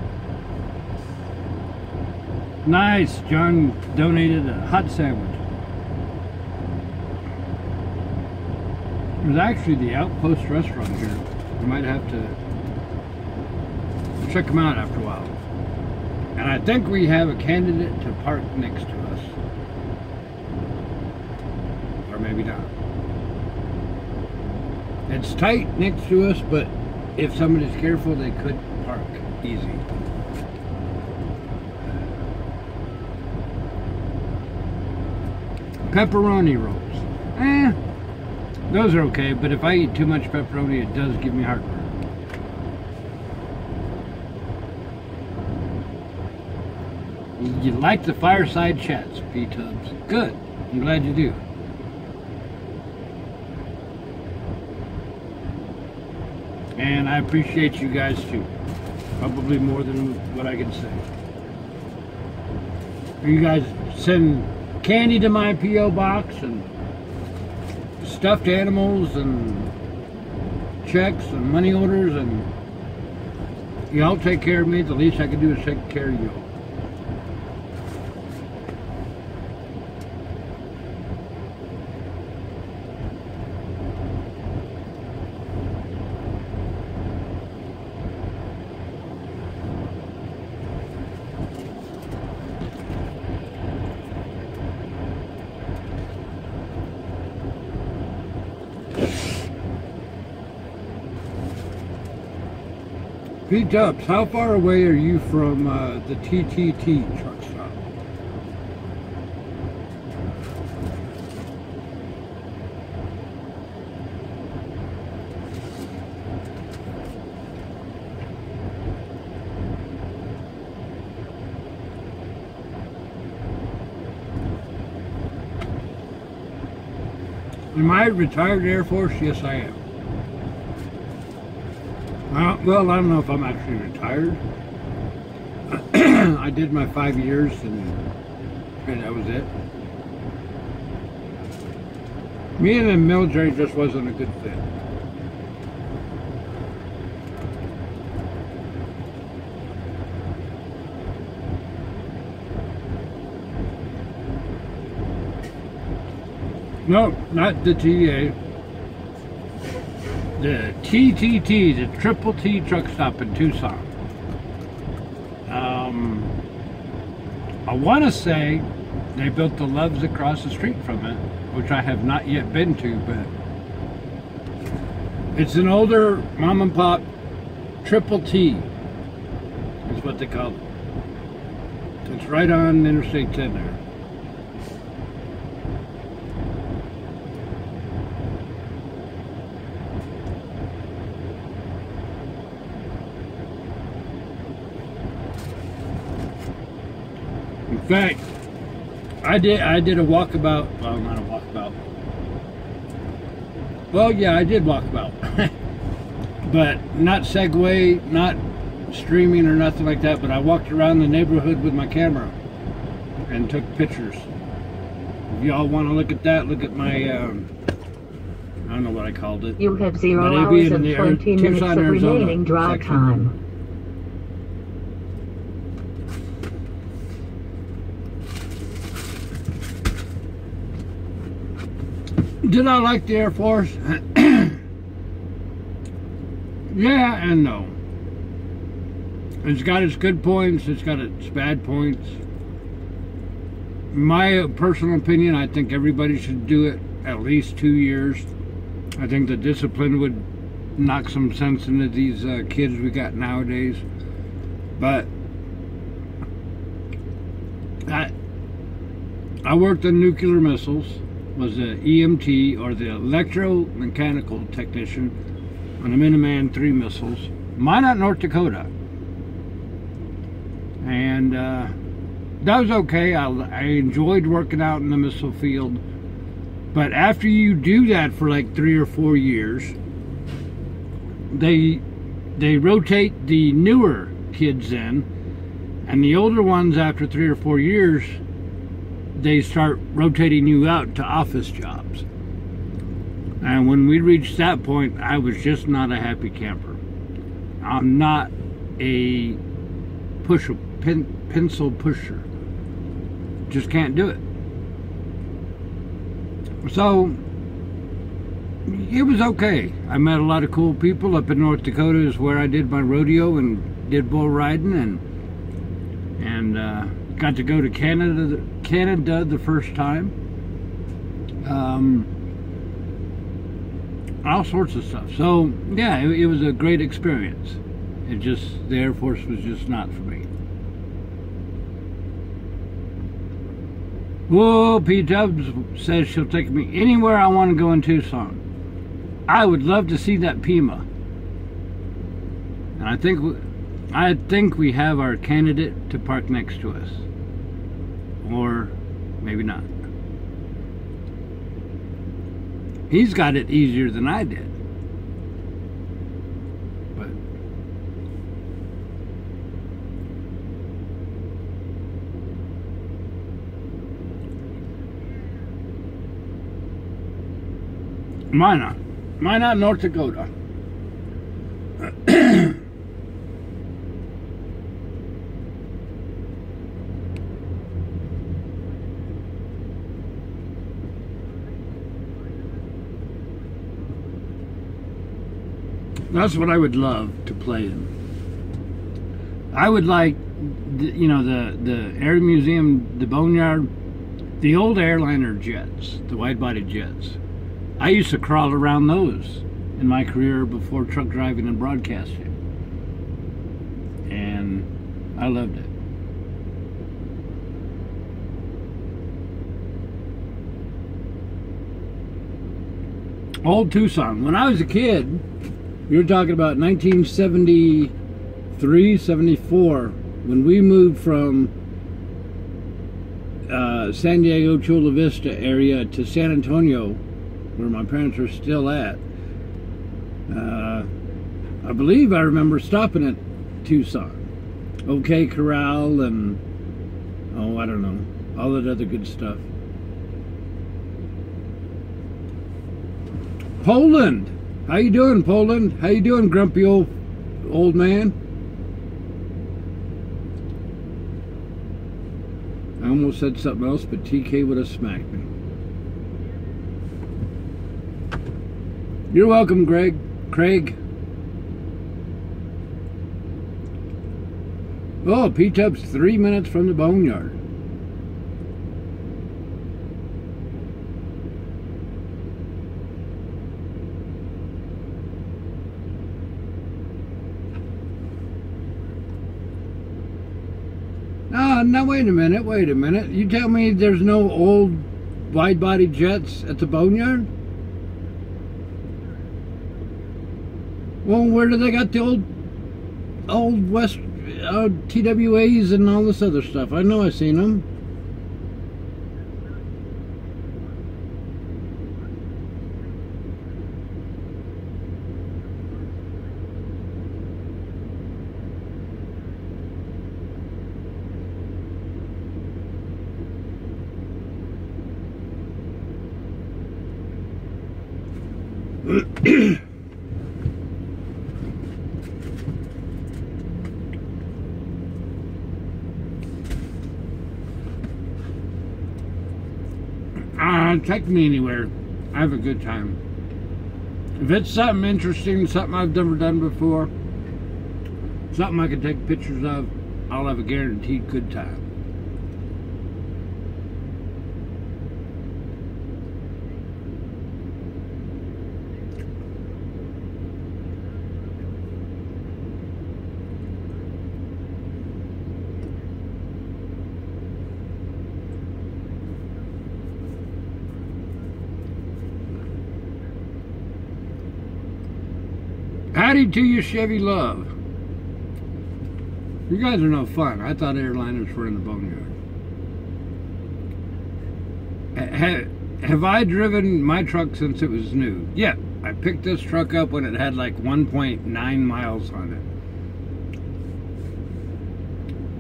Nice, John donated a hot sandwich. There's actually the Outpost restaurant here. You might have to check them out after a while. And I think we have a candidate to park next to us. Or maybe not. It's tight next to us, but if somebody's careful, they could park easy. Pepperoni rolls. Those are okay, but if I eat too much pepperoni, it does give me heartburn. You like the Fireside chats, P-Tubs. Good. I'm glad you do. And I appreciate you guys too. Probably more than what I can say. You guys send candy to my P.O. box and stuffed animals and checks and money orders, and y'all take care of me. The least I can do is take care of you. Pete Dubs, how far away are you from the TTT truck stop? Am I retired Air Force? Yes, I am. Well, I don't know if I'm actually retired. I did my 5 years and that was it. Me and the military just wasn't a good fit. No, not the TA. The TTT, the Triple T truck stop in Tucson. I want to say they built the Loves across the street from it, which I have not yet been to, but it's an older mom and pop Triple T is what they call it. It's right on Interstate 10 there. In fact, I did a walkabout. Well, not a walkabout. Well, yeah, I did walkabout, but not Segway, not streaming or nothing like that. But I walked around the neighborhood with my camera and took pictures. If y'all want to look at that, look at my I don't know what I called it. You have 0 hours and 20 minutes of remaining drive time. Did I like the Air Force? Yeah and no. It's got its good points, it's got its bad points. In my personal opinion, I think everybody should do it at least 2 years. I think the discipline would knock some sense into these kids we got nowadays. But I worked on nuclear missiles. Was the EMT, or the electromechanical technician, on the Minuteman III missiles. Minot, North Dakota. And that was okay. I enjoyed working out in the missile field. But after you do that for like 3 or 4 years, they rotate the newer kids in, and the older ones after 3 or 4 years, they start rotating you out to office jobs. And when we reached that point, I was just not a happy camper. I'm not a pencil pusher. Just can't do it. So it was okay. I met a lot of cool people. Up in North Dakota is where I did my rodeo and did bull riding, and got to go to Canada the first time. All sorts of stuff. So yeah, it was a great experience. It just, the Air Force was just not for me. Whoa, P Dubs says she'll take me anywhere I want to go in Tucson. I would love to see that Pima. And I think we have our candidate to park next to us. Or maybe not. He's got it easier than I did. But Minot, North Dakota. That's what I would love to play in. I would like, the Air Museum, the Boneyard, the old airliner jets, the wide-body jets. I used to crawl around those in my career before truck driving and broadcasting. I loved it. Old Tucson. When I was a kid, you're talking about 1973, 74, when we moved from San Diego, Chula Vista area to San Antonio, where my parents are still at. I believe I remember stopping at Tucson. OK Corral and, oh, I don't know, all that other good stuff. Poland. How you doing, Poland? How you doing, grumpy old man? I almost said something else, but TK would have smacked me. You're welcome, Craig. Oh, P-Tub's 3 minutes from the boneyard. Now wait a minute. You tell me there's no old wide-body jets at the boneyard? Well, where do they got the old West TWAs and all this other stuff? I know I've seen them. Take me anywhere. I have a good time. If it's something interesting, something I've never done before, something I can take pictures of, I'll have a guaranteed good time. Howdy to you, Chevy Love. You guys are no fun. I thought airliners were in the boneyard. Have I driven my truck since it was new? Yeah, I picked this truck up when it had like 1.9 miles on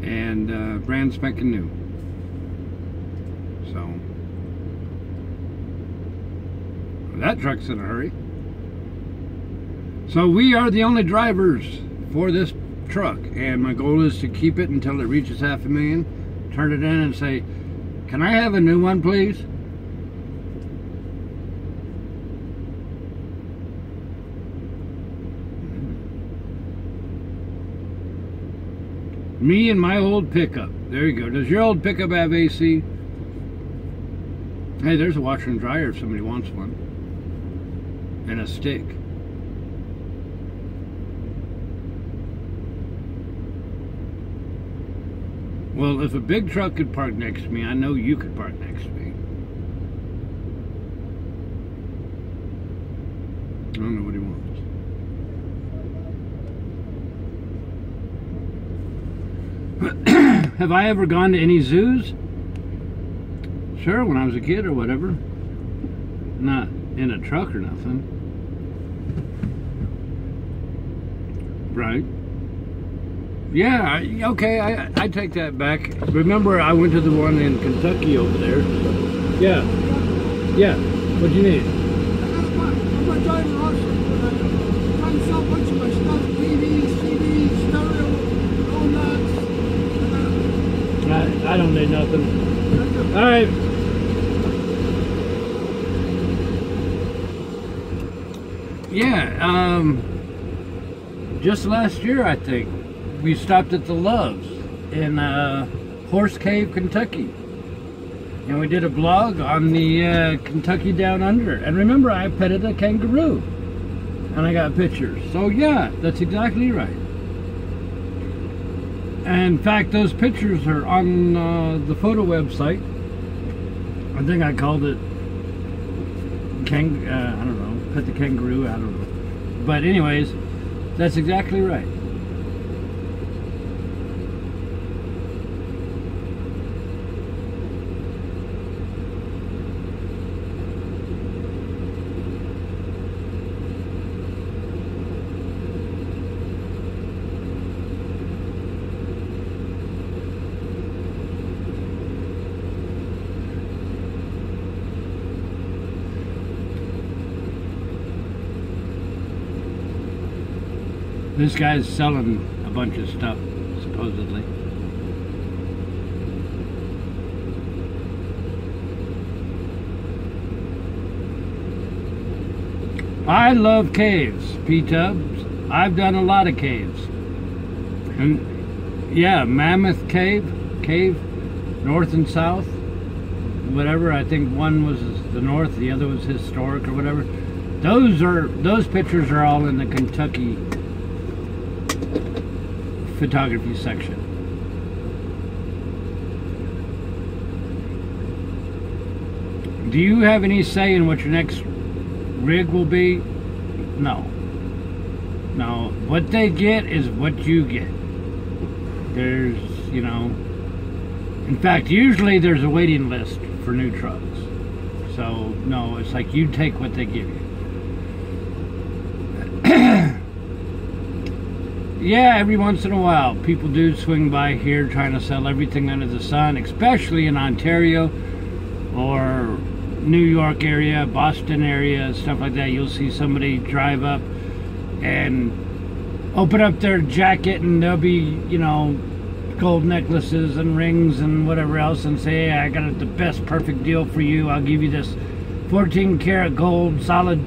it. And brand spanking new. So, that truck's in a hurry. So we are the only drivers for this truck, and my goal is to keep it until it reaches $500,000, turn it in and say, can I have a new one, please? Me and my old pickup. There you go. Does your old pickup have AC? Hey, there's a washer and dryer if somebody wants one. And a stick. Well, if a big truck could park next to me, I know you could park next to me. I don't know what he wants. Have I ever gone to any zoos? Sure, when I was a kid or whatever. Not in a truck or nothing. Right. Yeah, okay, I take that back. Remember, I went to the one in Kentucky over there. Yeah. Yeah. What do you need? I'm going to drive an auction. I'm trying to sell a bunch of my stuff. DVDs, CDs, stereo, donuts. I don't need nothing. All right. Yeah, just last year, I think, we stopped at the Loves in Horse Cave, Kentucky. And we did a blog on the Kentucky Down Under. And remember, I petted a kangaroo. And I got pictures. So yeah, that's exactly right. And in fact, those pictures are on the photo website. I think I called it I don't know, Pet the Kangaroo, I don't know. But anyways, that's exactly right. This guy's selling a bunch of stuff, supposedly. I love caves, P-Tubs. I've done a lot of caves. And yeah, Mammoth Cave, north and south, whatever. I think one was the north, the other was historic or whatever. Those pictures are all in the Kentucky photography section. Do you have any say in what your next rig will be? No. No. What they get is what you get. There's, you know, in fact, usually there's a waiting list for new trucks. So, no, it's like you take what they give you. Yeah, every once in a while, people do swing by here trying to sell everything under the sun, especially in Ontario or New York area, Boston area, stuff like that. You'll see somebody drive up and open up their jacket and there'll be, you know, gold necklaces and rings and whatever else and say, hey, I got the best perfect deal for you. I'll give you this 14 karat gold, solid,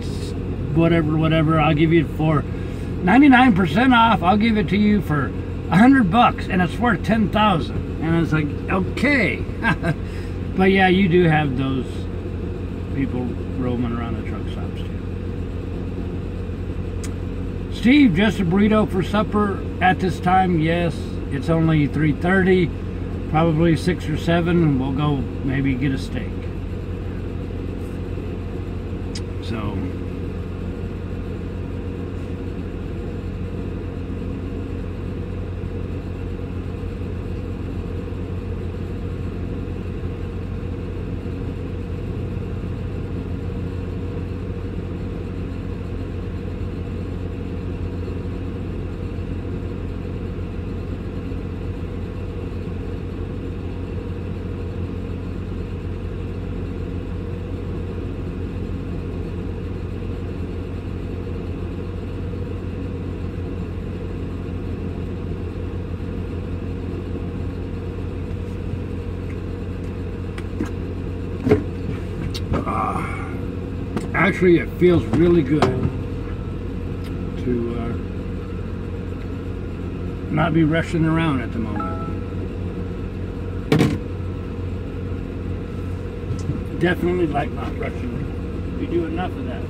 whatever. I'll give you it for 99% off. I'll give it to you for $100 and it's worth 10,000. And it's like, okay. But yeah, you do have those people roaming around the truck stops too. Steve, just a burrito for supper at this time? Yes, it's only 3:30, probably 6 or 7. We'll go maybe get a steak. So actually, it feels really good to not be rushing around at the moment. Definitely like not rushing. We do enough of that.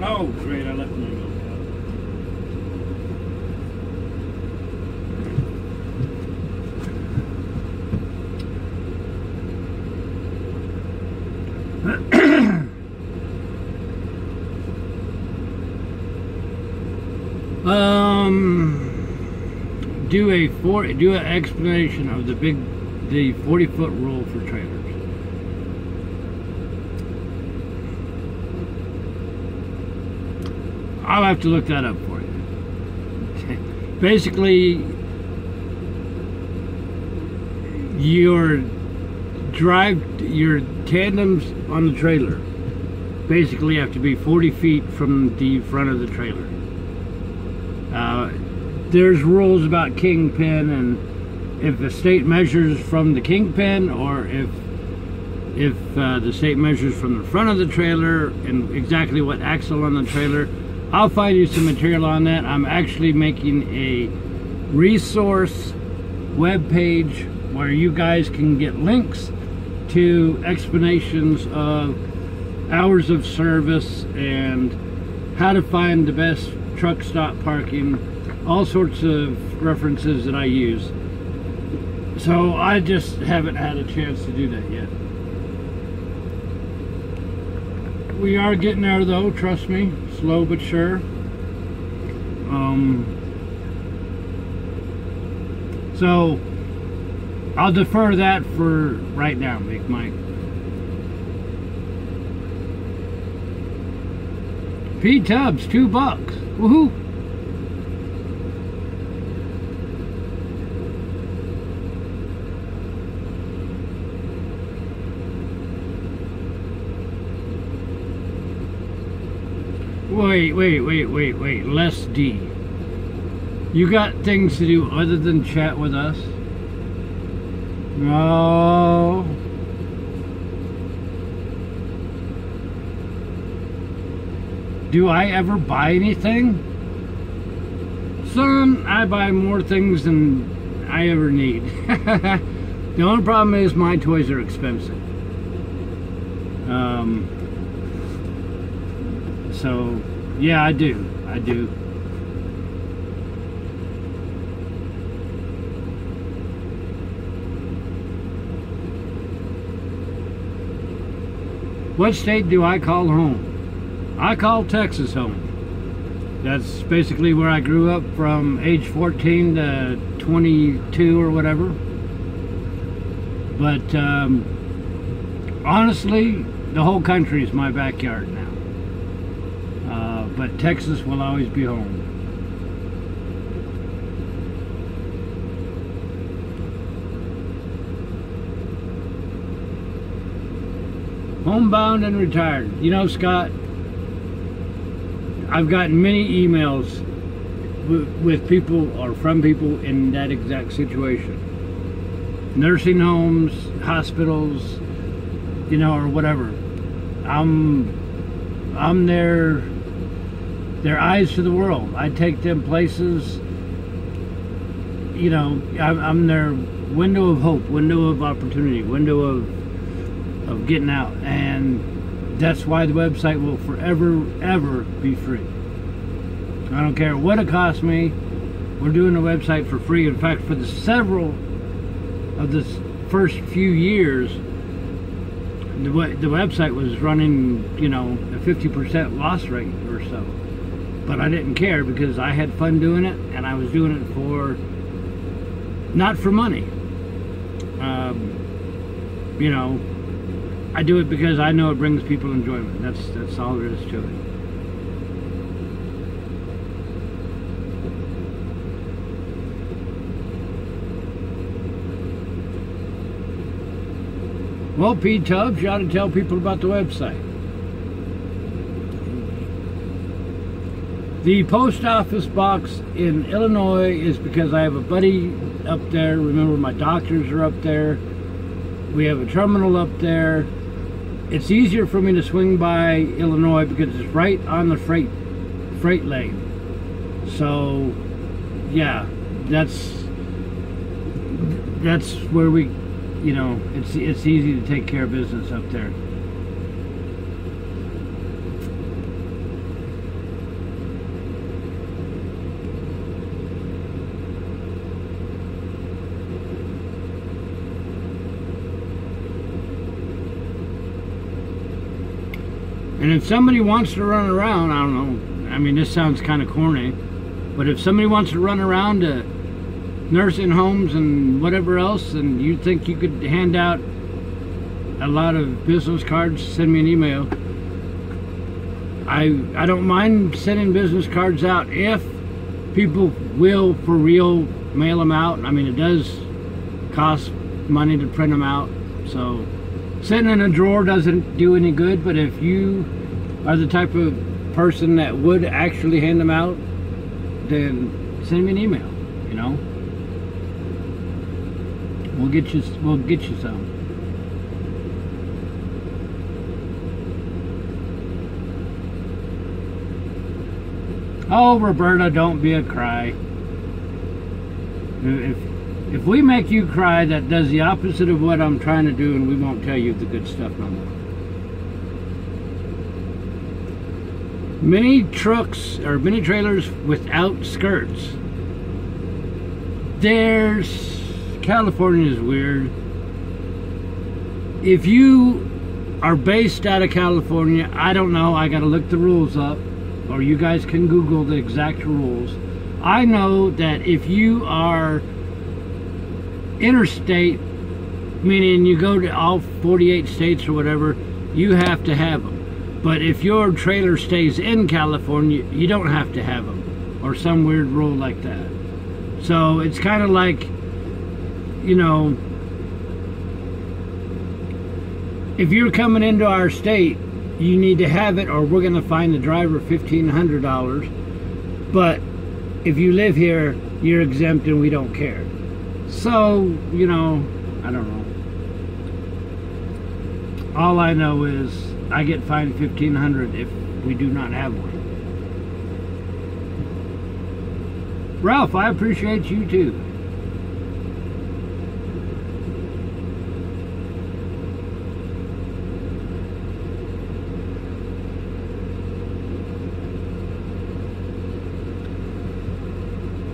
Oh, great, I left my milk out. Do an explanation of the 40-foot rule for trailers. I'll have to look that up for you. Basically, your tandems on the trailer basically have to be 40 feet from the front of the trailer. There's rules about kingpin, and if the state measures from the kingpin, or if the state measures from the front of the trailer, and exactly what axle on the trailer, I'll find you some material on that. I'm actually making a resource web page where you guys can get links to explanations of hours of service and how to find the best truck stop parking, all sorts of references that I use. So I just haven't had a chance to do that yet. We are getting there though, trust me, slow but sure. So I'll defer that for right now, Big Mike. P Tubbs, $2. Woohoo! Wait, Les D. You got things to do other than chat with us? No. Do I ever buy anything? Son, I buy more things than I ever need. The only problem is my toys are expensive. So, yeah, I do. What state do I call home? I call Texas home. That's basically where I grew up from age 14 to 22 or whatever. But honestly, the whole country is my backyard now. But Texas will always be home. Homebound and retired. You know, Scott, I've gotten many emails with people or from people in that exact situation. Nursing homes, hospitals, you know, or whatever. I'm their eyes to the world. I take them places, you know, I'm their window of hope, window of opportunity, window of getting out. And that's why the website will forever, ever be free. I don't care what it costs me. We're doing the website for free. In fact, for the several of the first few years, the website was running, you know, a 50% loss rate or so. But I didn't care because I had fun doing it, and I was doing it for, not for money. You know, I do it because I know it brings people enjoyment. That's all there is to it. Well, P. Tubbs, you ought to tell people about the website. The post office box in Illinois is because I have a buddy up there. Remember, my doctors are up there. We have a terminal up there. It's easier for me to swing by Illinois because it's right on the freight lane. So, yeah, that's where we, you know, it's easy to take care of business up there. And if somebody wants to run around, I don't know, I mean, this sounds kind of corny, but if somebody wants to run around to nursing homes and whatever else, and you think you could hand out a lot of business cards, send me an email. I don't mind sending business cards out if people will for real mail them out. I mean, it does cost money to print them out, so sitting in a drawer doesn't do any good. But if you are the type of person that would actually hand them out, then send me an email, you know. We'll get you some. Oh, Roberta, don't be a cry. If we make you cry, that does the opposite of what I'm trying to do, and we won't tell you the good stuff no more. Mini trucks or mini trailers without skirts. California is weird. If you are based out of California, I don't know, I gotta look the rules up, or you guys can Google the exact rules. I know that if you are interstate, meaning you go to all 48 states or whatever, you have to have them. But if your trailer stays in California, you don't have to have them, or some weird rule like that. So it's kind of like, you know, if you're coming into our state, you need to have it, or we're going to fine the driver $1,500. But if you live here, you're exempt and we don't care. So, you know, I don't know. All I know is I get fined $1,500 if we do not have one. Ralph, I appreciate you too.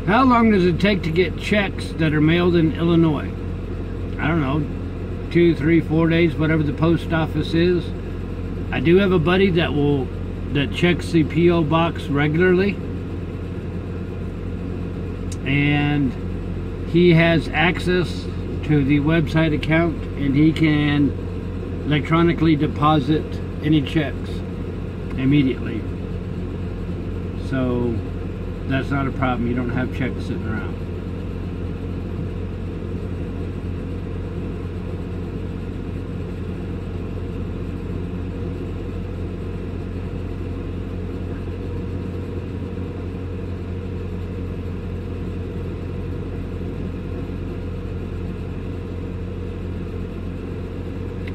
How long does it take to get checks that are mailed in Illinois? I don't know, 2, 3, 4 days, whatever the post office is. I do have a buddy that checks the P.O. box regularly, and he has access to the website account, and he can electronically deposit any checks immediately. So that's not a problem. You don't have checks sitting around.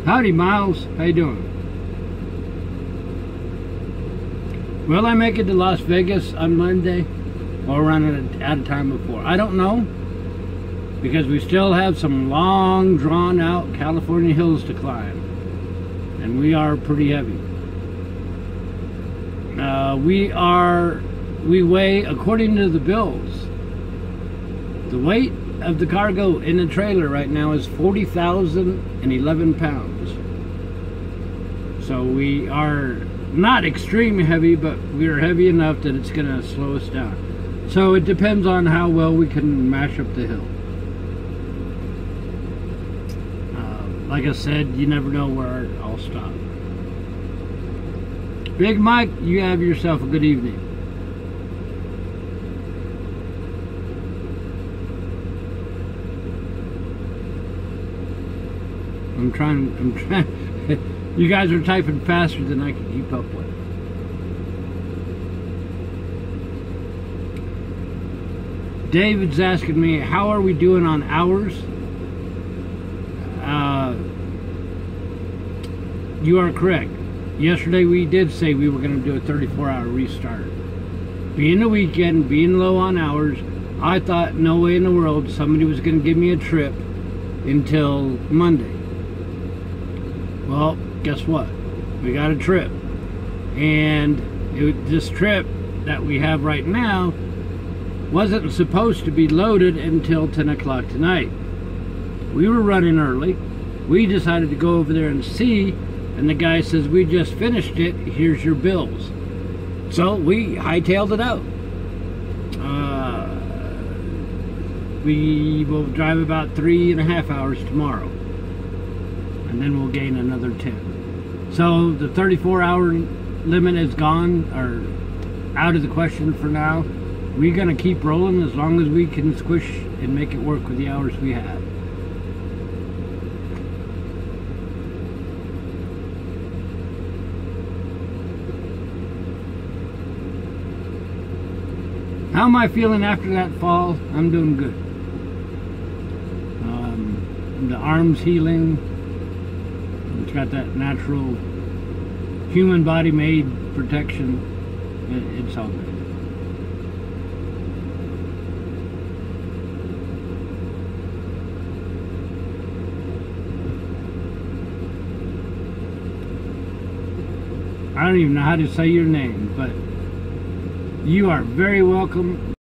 Howdy, Miles. How you doing? Will I make it to Las Vegas on Monday, or run out of time before? I don't know, because we still have some long, drawn-out California hills to climb, and we are pretty heavy. We weigh, according to the bills, the weight of the cargo in the trailer right now is 40,011 pounds. So we are not extremely heavy, but we are heavy enough that it's going to slow us down. So it depends on how well we can mash up the hill. Like I said, you never know where I'll stop. Big Mike, you have yourself a good evening. I'm trying, you guys are typing faster than I can keep up with. David's asking me, how are we doing on hours? You are correct. Yesterday we did say we were going to do a 34-hour restart. Being the weekend, being low on hours, I thought no way in the world somebody was going to give me a trip until Monday. Well, guess what? We got a trip. And this trip that we have right now wasn't supposed to be loaded until 10 o'clock tonight. We were running early. We decided to go over there and see, and the guy says, we just finished it, here's your bills. So we hightailed it out. We will drive about 3.5 hours tomorrow, and then we'll gain another 10. So the 34-hour limit is gone, or out of the question for now. We're going to keep rolling as long as we can squish and make it work with the hours we have. How am I feeling after that fall? I'm doing good. The arm's healing. It's got that natural human body made protection. It's all good. I don't even know how to say your name, but you are very welcome.